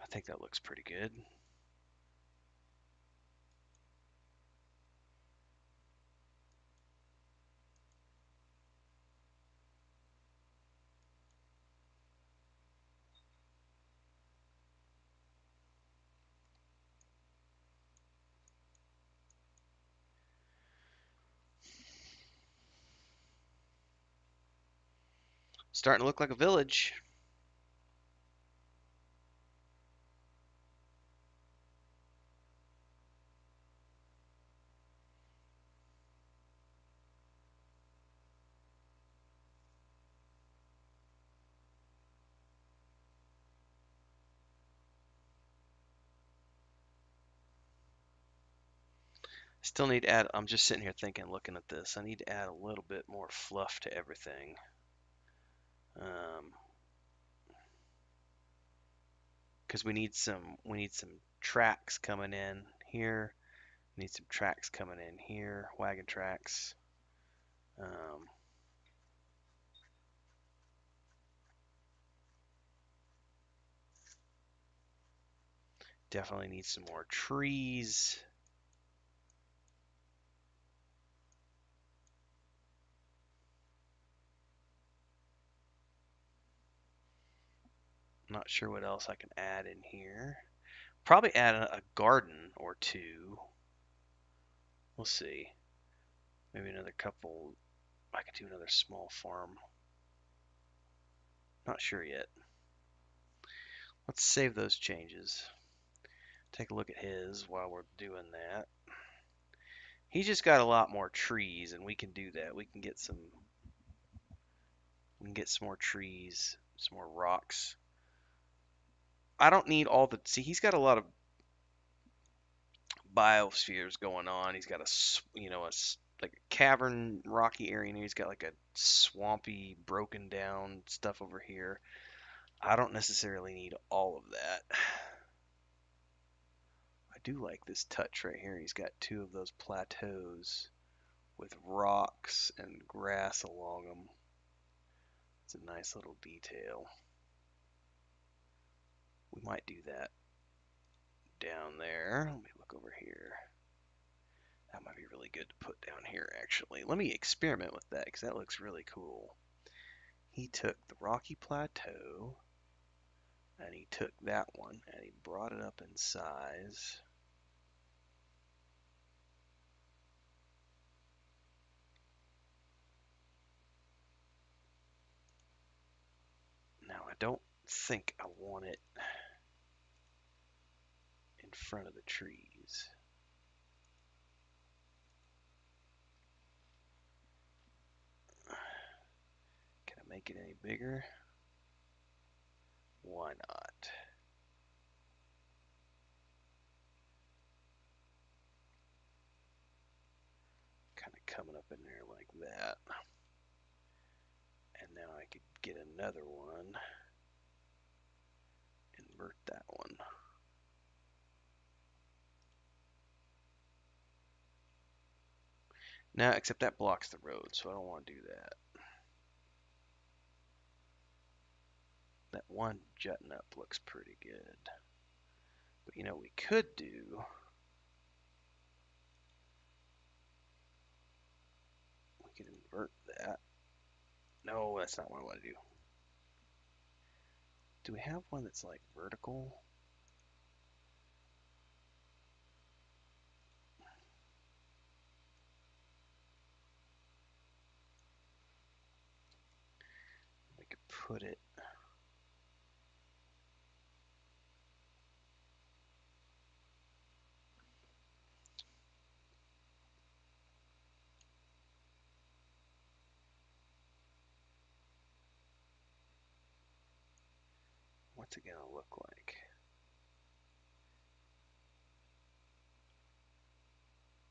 S1: I think that looks pretty good. Starting to look like a village. Still need to add, I'm just sitting here thinking, looking at this, I need to add a little bit more fluff to everything. Because we need some tracks coming in here. We need some tracks coming in here, wagon tracks. Um, Definitely need some more trees. Not sure what else I can add in here. Probably add a garden or two. We'll see. Maybe another couple. I could do another small farm. Not sure yet. Let's save those changes. Take a look at his while we're doing that. He's just got a lot more trees, and we can do that. We can get some more trees, some more rocks. I don't need all the. See, he's got a lot of biospheres going on. He's got like a cavern, rocky area, and he's got like a swampy, broken down stuff over here. I don't necessarily need all of that. I do like this touch right here. He's got two of those plateaus with rocks and grass along them. It's a nice little detail. We might do that down there. Let me look over here. That might be really good to put down here, actually. Let me experiment with that, because that looks really cool. He took the Rocky Plateau, and he took that one, and he brought it up in size. don't think I want it in front of the trees. Can I make it any bigger? Why not? Kind of coming up in there like that. And now I could get another one. Invert that one. Now, except that blocks the road, so I don't want to do that. That one jutting up looks pretty good. But you know what we could do? We could invert that. No, that's not what I want to do. Do we have one that's like vertical? We could put it. What's it gonna look like?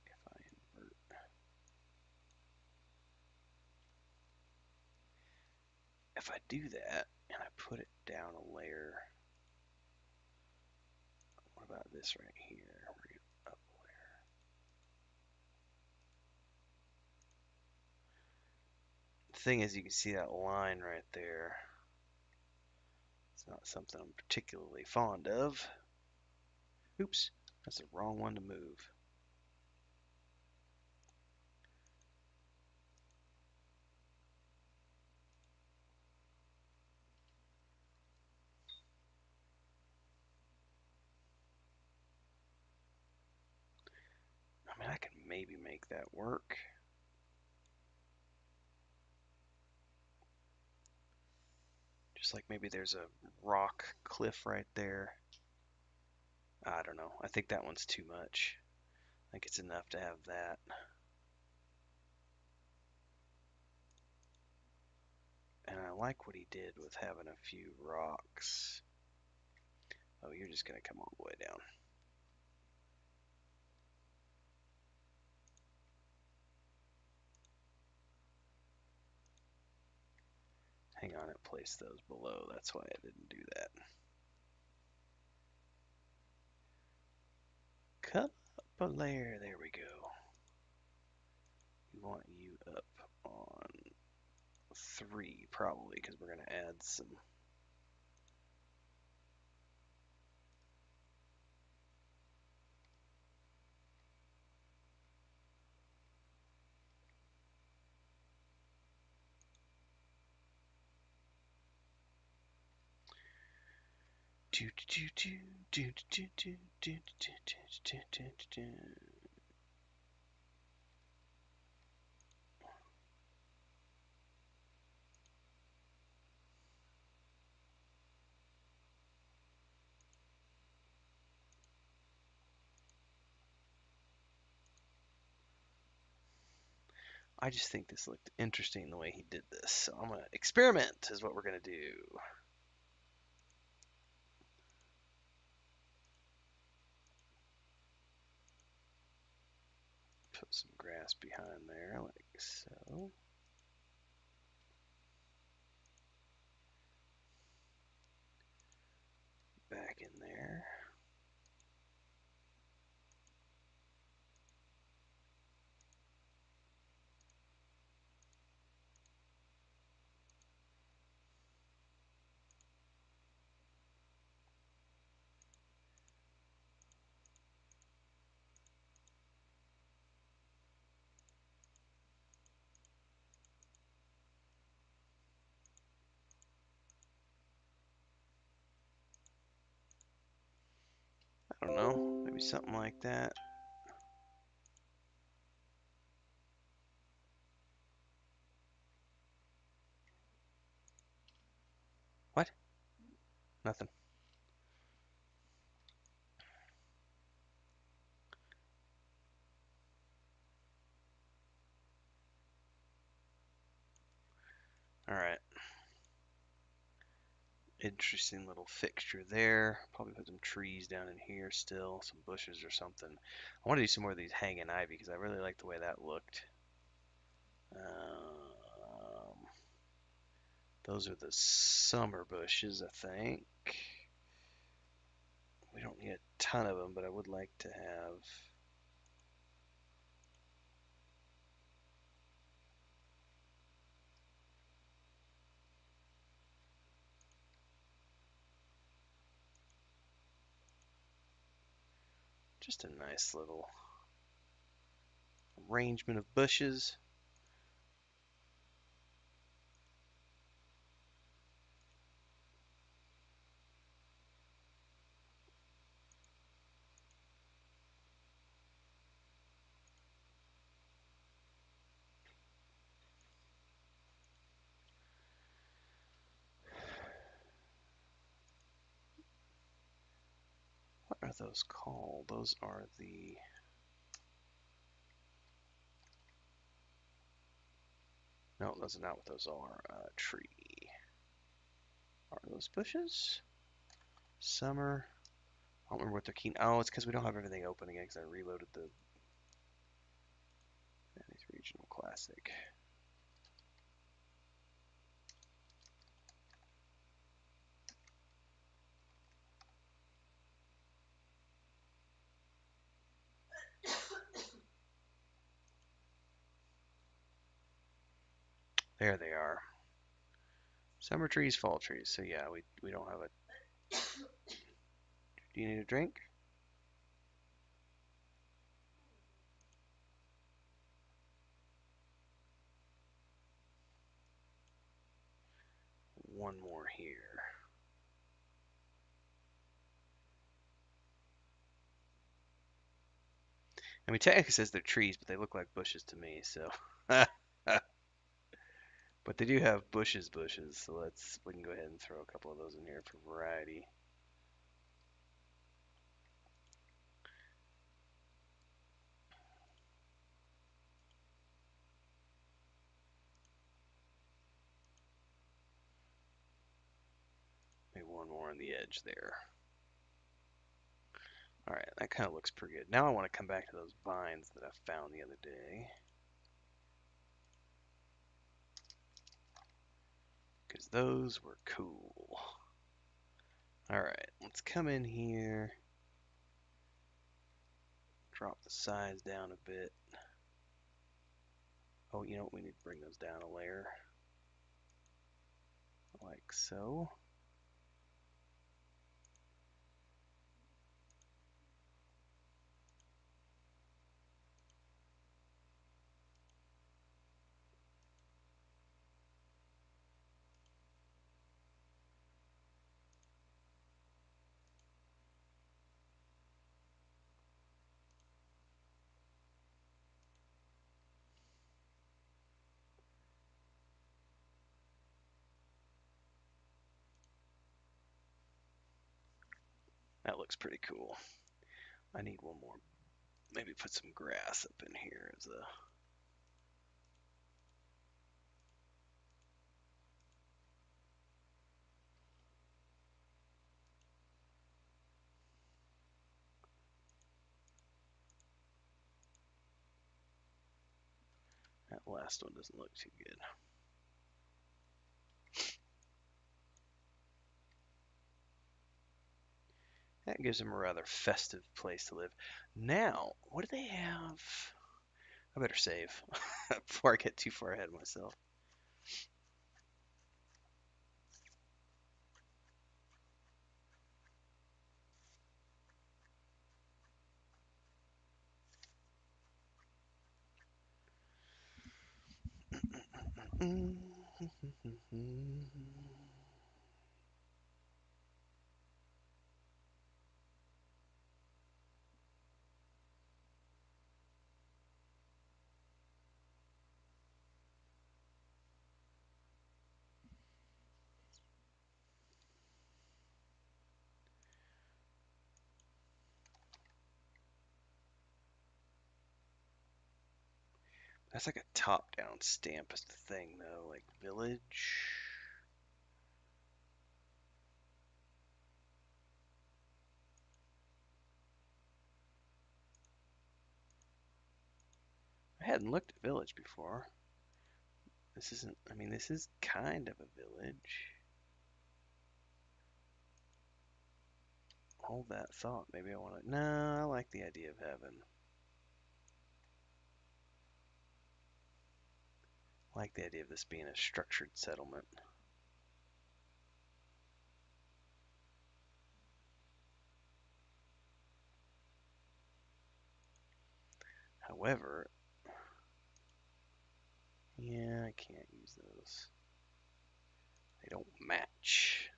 S1: If I invert. If I do that and I put it down a layer, what about this right here? Bring it up a layer. The thing is, you can see that line right there. It's not something I'm particularly fond of. Oops, that's the wrong one to move. I mean, I can maybe make that work. Just like maybe there's a rock cliff right there. I don't know. I think that one's too much. I think it's enough to have that. And I like what he did with having a few rocks. Oh, you're just going to come all the way down. Hang on, it placed those below. That's why I didn't do that. Come up a layer. There we go. We want you up on 3 probably because we're going to add some. I just think this looked interesting the way he did this. So I'm going to experiment is what we're going to do. Put some grass behind there like so. Back in there. I don't know, maybe something like that. What? Nothing. All right. Interesting little fixture there. Probably put some trees down in here still, some bushes or something. I want to do some more of these hanging ivy because I really like the way that looked. Those are the summer bushes, I think. We don't need a ton of them, but I would like to have. Just a nice little arrangement of bushes. What are those called? Those are the. No, those are not what those are. Tree. Are those bushes? Summer. I don't remember what they're keen. Oh, it's because we don't have everything open again because I reloaded the Regional Classic. There they are. Summer trees, fall trees. So yeah, we don't have a. Do you need a drink? One more here. I mean, technically it says they're trees, but they look like bushes to me. So, but they do have bushes. So we can go ahead and throw a couple of those in here for variety. Maybe one more on the edge there. All right, that kind of looks pretty good. Now I want to come back to those vines that I found the other day. Because those were cool. All right, let's come in here. Drop the size down a bit. Oh, you know what? We need to bring those down a layer. Like so. That looks pretty cool. I need one more. Maybe put some grass up in here as a. That last one doesn't look too good. That gives them a rather festive place to live. Now, what do they have? I better save before I get too far ahead of myself. That's like a top-down stamp is the thing, though. Like village. I hadn't looked at village before. This isn't, I mean, this is kind of a village. Hold that thought. Maybe I want to, no, I like the idea of having, I like the idea of this being a structured settlement. However, yeah, I can't use those. They don't match.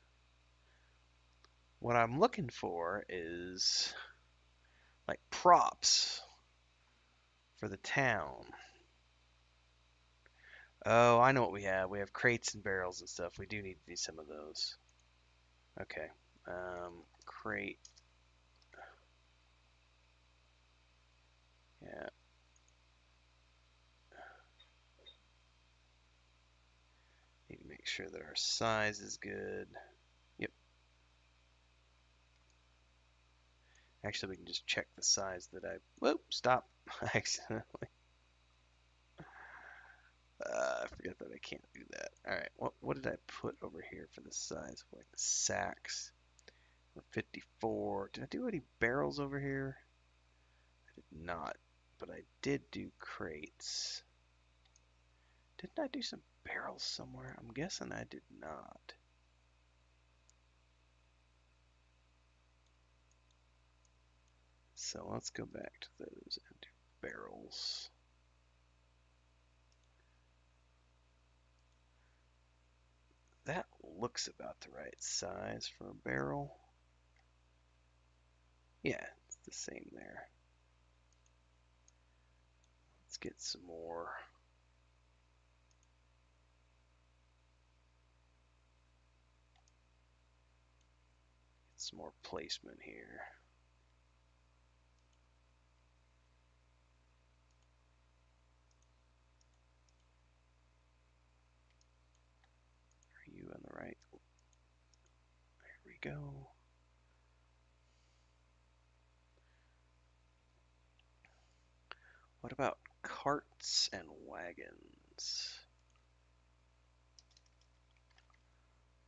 S1: What I'm looking for is like props for the town. Oh, I know what we have. We have crates and barrels and stuff. We do need to do some of those. Okay. Crate. Yeah. Need to make sure that our size is good. Yep. Actually, we can just check the size that I. Whoop! Stop. I accidentally. I forget that I can't do that. All right. What did I put over here for the size? Like the sacks. 54. Did I do any barrels over here? I did not, but I did do crates. Didn't I do some barrels somewhere? I'm guessing I did not. So let's go back to those and do barrels. That looks about the right size for a barrel. Yeah, it's the same there. Let's get some more. Get some more placement here. Are you on the right? There we go. What about carts and wagons?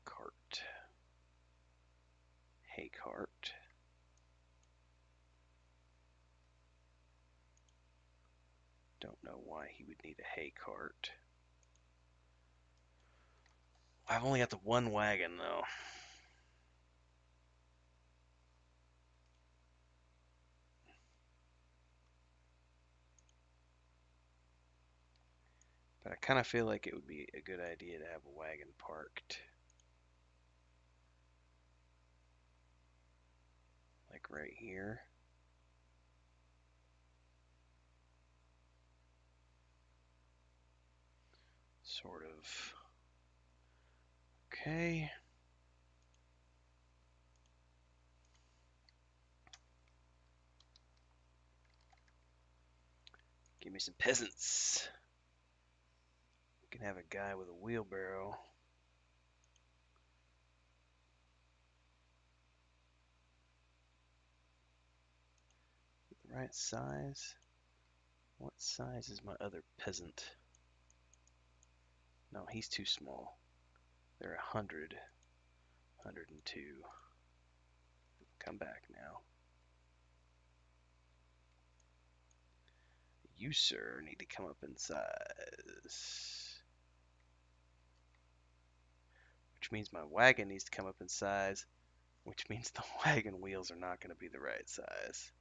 S1: Cart. Hay cart. Don't know why he would need a hay cart. I've only got the one wagon though. But I kind of feel like it would be a good idea to have a wagon parked. Like right here. Sort of. Okay. Give me some peasants. We can have a guy with a wheelbarrow. The right size. What size is my other peasant? No, he's too small. They're 100. 102. Come back now. You, sir, need to come up in size. Which means my wagon needs to come up in size, which means the wagon wheels are not going to be the right size.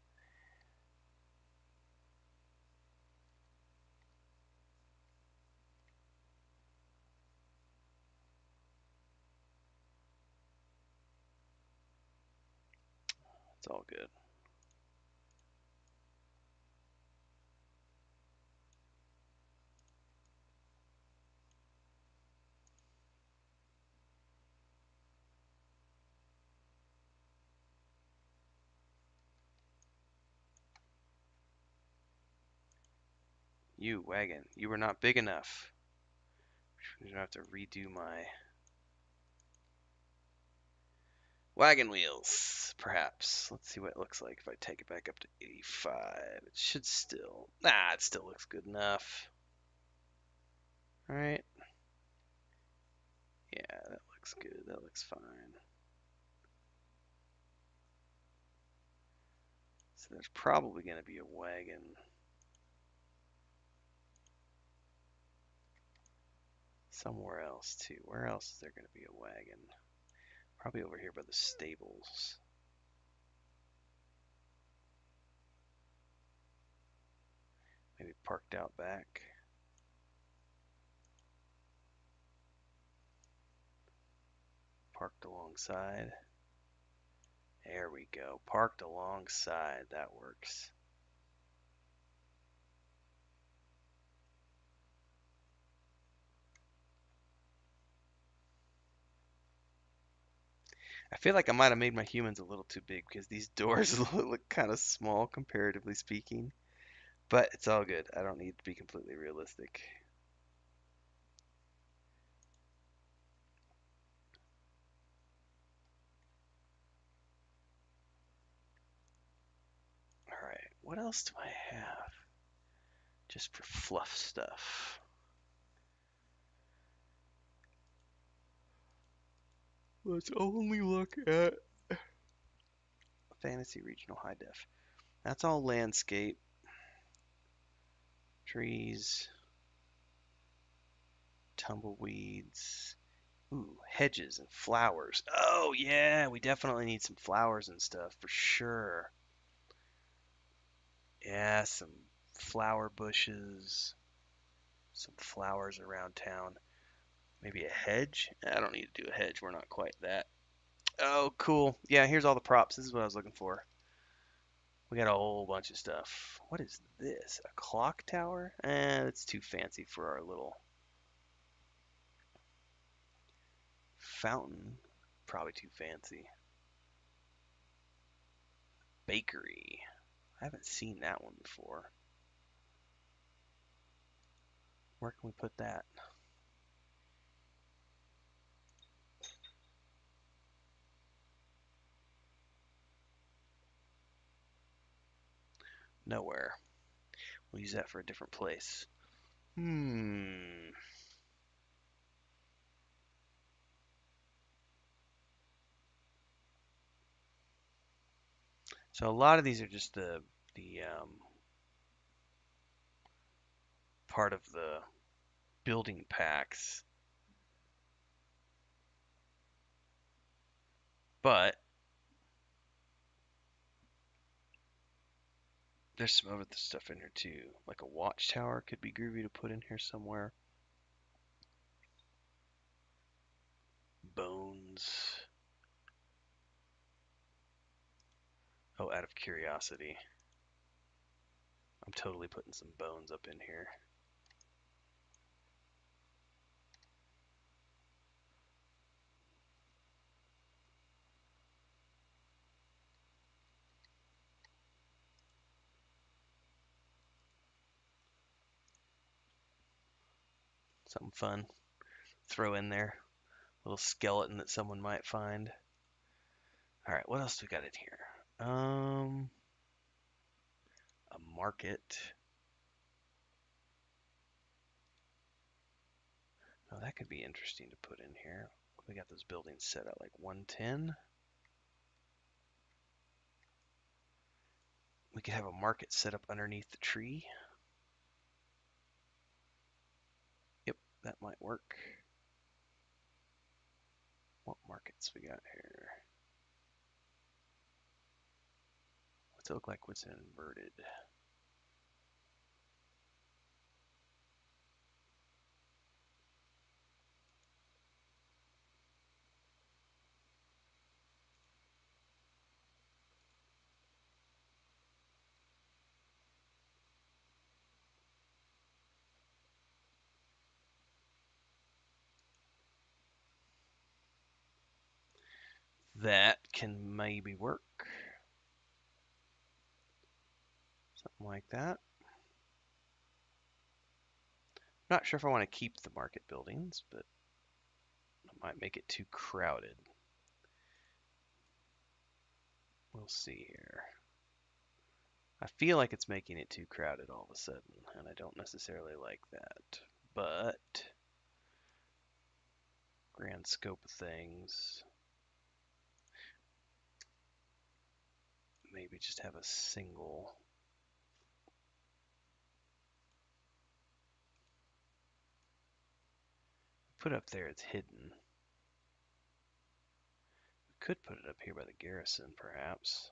S1: It's all good. You, wagon, you were not big enough. I'm gonna have to redo my wagon wheels, perhaps. Let's see what it looks like if I take it back up to 85. It should still, nah, it still looks good enough. All right. Yeah, that looks good. That looks fine. So there's probably going to be a wagon somewhere else too. Where else is there going to be a wagon? Probably over here by the stables. Maybe parked out back. Parked alongside. There we go. Parked alongside. That works. I feel like I might have made my humans a little too big because these doors look kind of small comparatively speaking. But it's all good. I don't need to be completely realistic. All right. What else do I have? Just for fluff stuff. Let's only look at Fantasy Regional High Def. That's all landscape. Trees, tumbleweeds. Ooh, hedges and flowers. Oh, yeah, we definitely need some flowers and stuff for sure. Yeah, some flower bushes, some flowers around town. Maybe a hedge? I don't need to do a hedge. We're not quite that. Oh, cool. Yeah, here's all the props. This is what I was looking for. We got a whole bunch of stuff. What is this? A clock tower? It's too fancy for our little fountain. Probably too fancy. Bakery. I haven't seen that one before. Where can we put that? Nowhere. We'll use that for a different place. Hmm. So a lot of these are just the part of the building packs, but there's some other stuff in here too. Like a watchtower could be groovy to put in here somewhere. Bones. Oh, out of curiosity, I'm totally putting some bones up in here. Something fun. Throw in there. Little skeleton that someone might find. All right, what else do we got in here? A market. Oh, that could be interesting to put in here. We got those buildings set at like 110. We could have a market set up underneath the tree. Yep, that might work. What markets we got here? What's it look like? What's inverted? That can maybe work. Something like that. Not sure if I want to keep the market buildings, but I might make it too crowded. We'll see here. I feel like it's making it too crowded all of a sudden, and I don't necessarily like that. But grand scope of things, maybe just have a single. Put it up there, it's hidden. We could put it up here by the garrison, perhaps.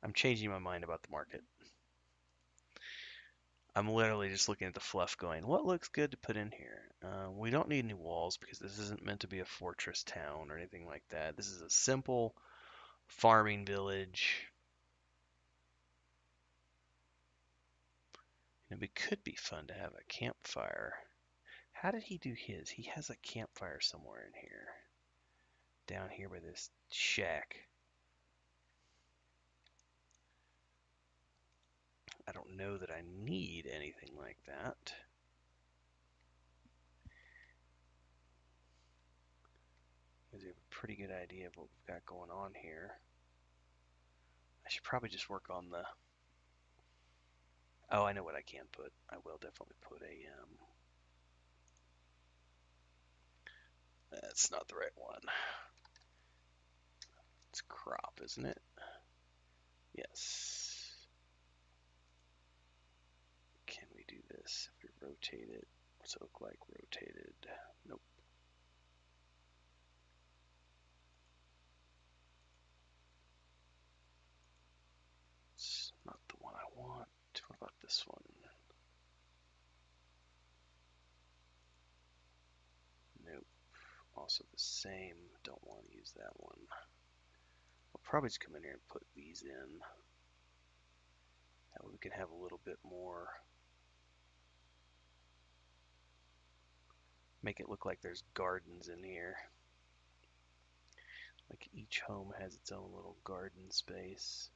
S1: I'm changing my mind about the market. I'm literally just looking at the fluff going, what looks good to put in here? We don't need any walls because this isn't meant to be a fortress town or anything like that. This is a simple farming village. And it could be fun to have a campfire. How did he do his? He has a campfire somewhere in here. Down here by this shack. I don't know that I need anything like that. Because we have a pretty good idea of what we've got going on here. I should probably just work on the... Oh, I know what I can put. I will definitely put a... That's not the right one. It's crop, isn't it? Yes. Can we do this? If we rotate it, what's it look like rotated? Nope. It's not the one I want. What about this one? Nope. Also the same. Don't want to use that one. We'll probably just come in here and put these in. That way we can have a little bit more. Make it look like there's gardens in here. Like each home has its own little garden space.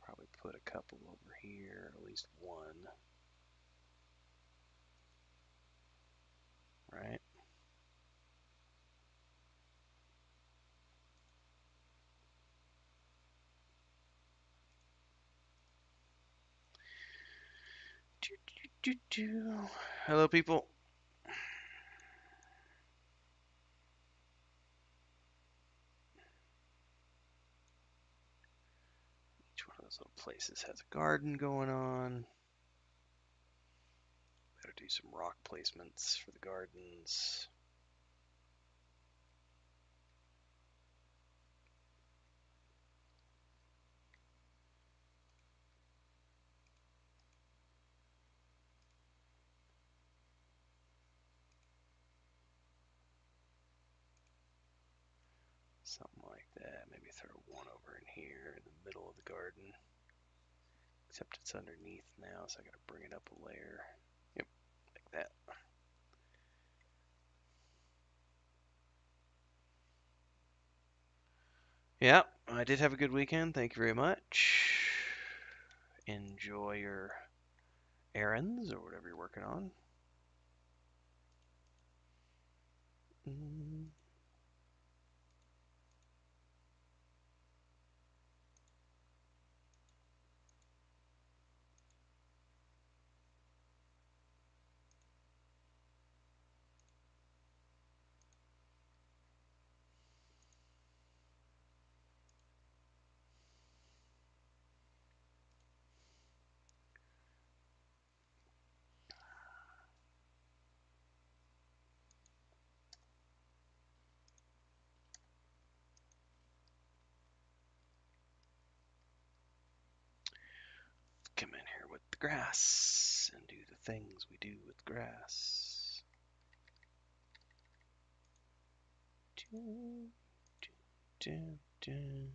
S1: Probably put a couple over here, at least one. Right? Hello, people. Each one of those little places has a garden going on. Better do some rock placements for the gardens. Something like that. Maybe throw one over in here in the middle of the garden. Except it's underneath now, so I gotta bring it up a layer. Yep, like that. Yeah, I did have a good weekend. Thank you very much. Enjoy your errands or whatever you're working on. Mm. Come in here with the grass and do the things we do with grass. Dun, dun, dun.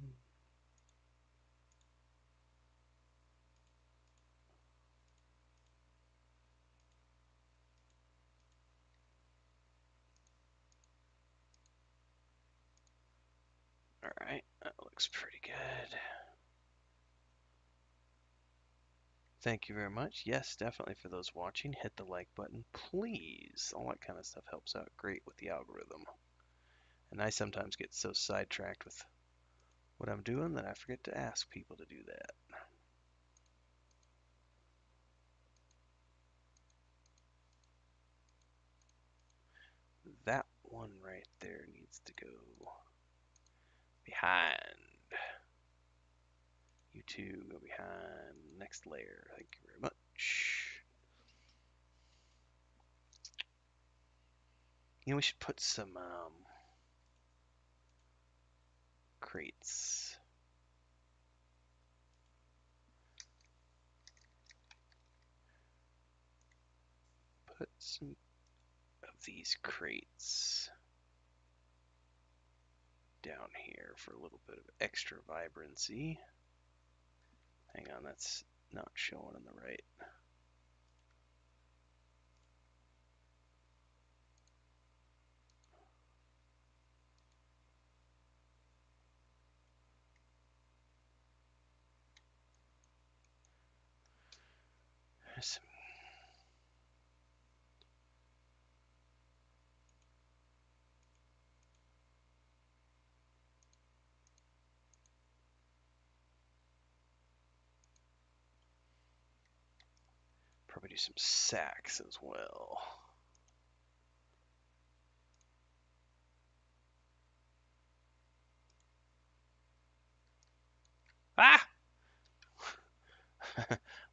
S1: All right, that looks pretty good. Thank you very much. Yes, definitely for those watching, hit the like button, please. All that kind of stuff helps out great with the algorithm. And I sometimes get so sidetracked with what I'm doing that I forget to ask people to do that. That one right there needs to go behind. You two go behind next layer. Thank you very much. You know, we should put some crates. Put some of these crates down here for a little bit of extra vibrancy. Hang on, that's not showing on the right. There's probably do some sacks as well. Ah!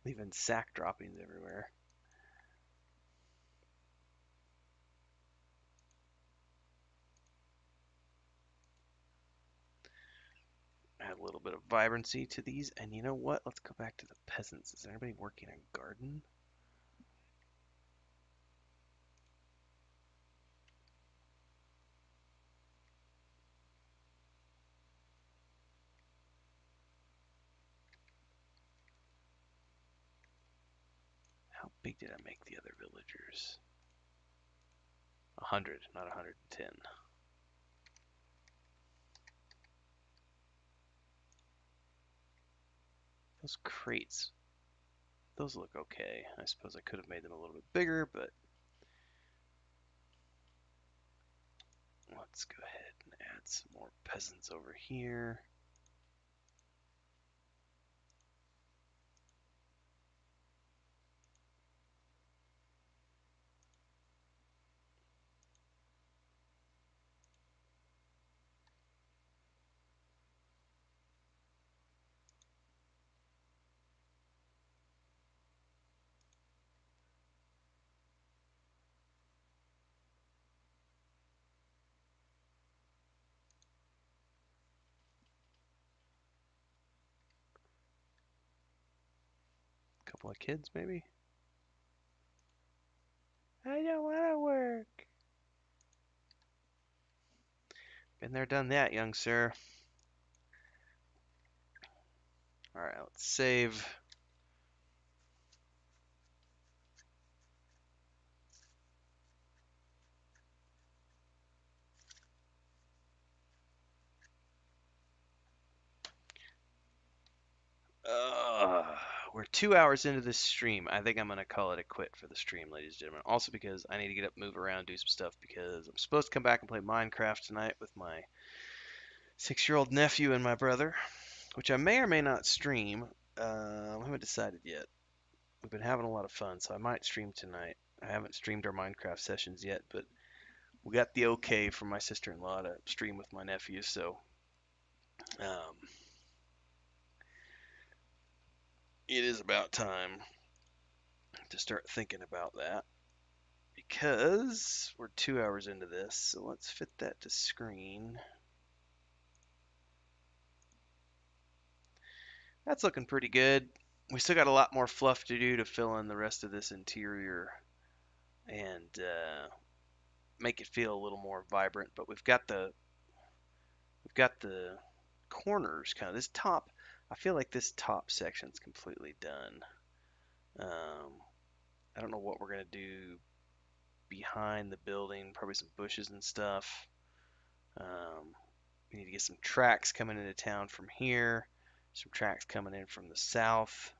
S1: Leaving sack droppings everywhere. Add a little bit of vibrancy to these. And you know what? Let's go back to the peasants. Is anybody working a garden? How big did I make the other villagers? 100, not 110. Those crates, those look okay. I suppose I could have made them a little bit bigger, but let's go ahead and add some more peasants over here. A couple of kids, maybe? I don't want to work. Been there, done that, young sir. All right, let's save. We're 2 hours into this stream. I think I'm gonna call it a quit for the stream, ladies and gentlemen. Also because I need to get up, move around, do some stuff because I'm supposed to come back and play Minecraft tonight with my 6-year-old nephew and my brother, which I may or may not stream. I haven't decided yet. We've been having a lot of fun, so I might stream tonight. I haven't streamed our Minecraft sessions yet, but we got the okay from my sister-in-law to stream with my nephew, so um, it is about time to start thinking about that because we're 2 hours into this. So let's fit that to screen. That's looking pretty good. We still got a lot more fluff to do to fill in the rest of this interior and make it feel a little more vibrant. But we've got the corners kind of this top. I feel like this top section's completely done. Um, I don't know what we're gonna do behind the building. Probably some bushes and stuff. We need to get some tracks coming into town from here. Some tracks coming in from the south.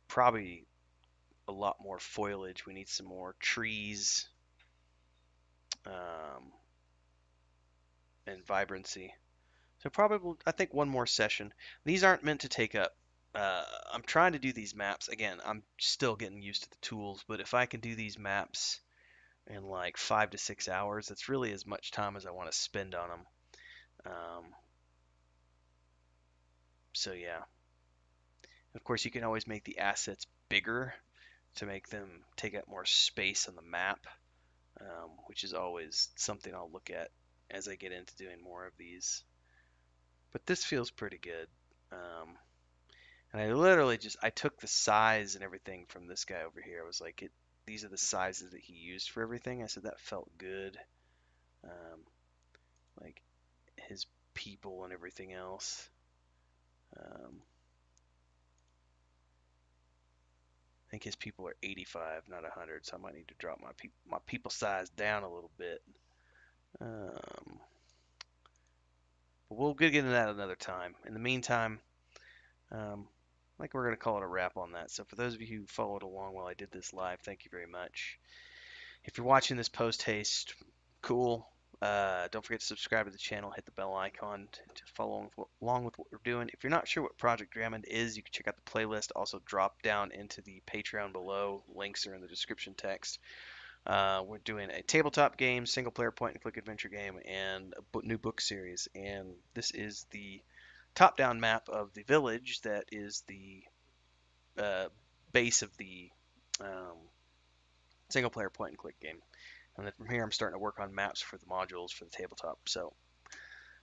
S1: Probably a lot more foliage. We need some more trees um, and vibrancy. So probably, I think one more session. These aren't meant to take up. I'm trying to do these maps. Again, I'm still getting used to the tools, but if I can do these maps in like 5 to 6 hours, that's really as much time as I want to spend on them. Um, so yeah. Of course, you can always make the assets bigger to make them take up more space on the map, which is always something I'll look at as I get into doing more of these. But this feels pretty good. And I literally just I took the size and everything from this guy over here. I was like, these are the sizes that he used for everything. I said that felt good. Um, like his people and everything else. Um, I think his people are 85, not 100, so I might need to drop my people size down a little bit. Um, but we'll get into that another time. In the meantime, um, like we're gonna call it a wrap on that. So for those of you who followed along while I did this live, thank you very much. If you're watching this post haste, cool. Don't forget to subscribe to the channel, hit the bell icon to follow along with what we're doing. If you're not sure what Project Dramond is, you can check out the playlist. Also, drop down into the Patreon below. Links are in the description text. We're doing a tabletop game, single player point and click adventure game, and a new book series. And this is the top down map of the village that is the uh, base of the um, single player point and click game. And then from here, I'm starting to work on maps for the modules for the tabletop. So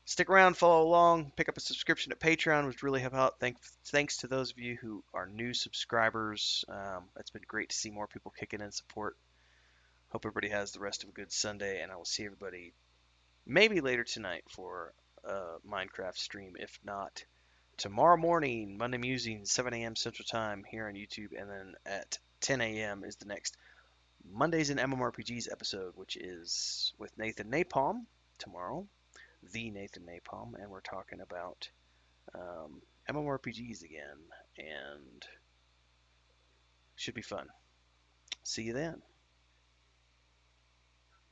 S1: stick around, follow along, pick up a subscription at Patreon, which really help out. Thanks to those of you who are new subscribers. It's been great to see more people kicking in support. Hope everybody has the rest of a good Sunday, and I will see everybody maybe later tonight for a Minecraft stream. If not, tomorrow morning, Monday Musings, 7 a.m. Central Time here on YouTube, and then at 10 a.m. is the next Mondays in MMORPGs episode, which is with Nathan Napalm tomorrow, the Nathan Napalm, and we're talking about MMORPGs again, and should be fun. See you then.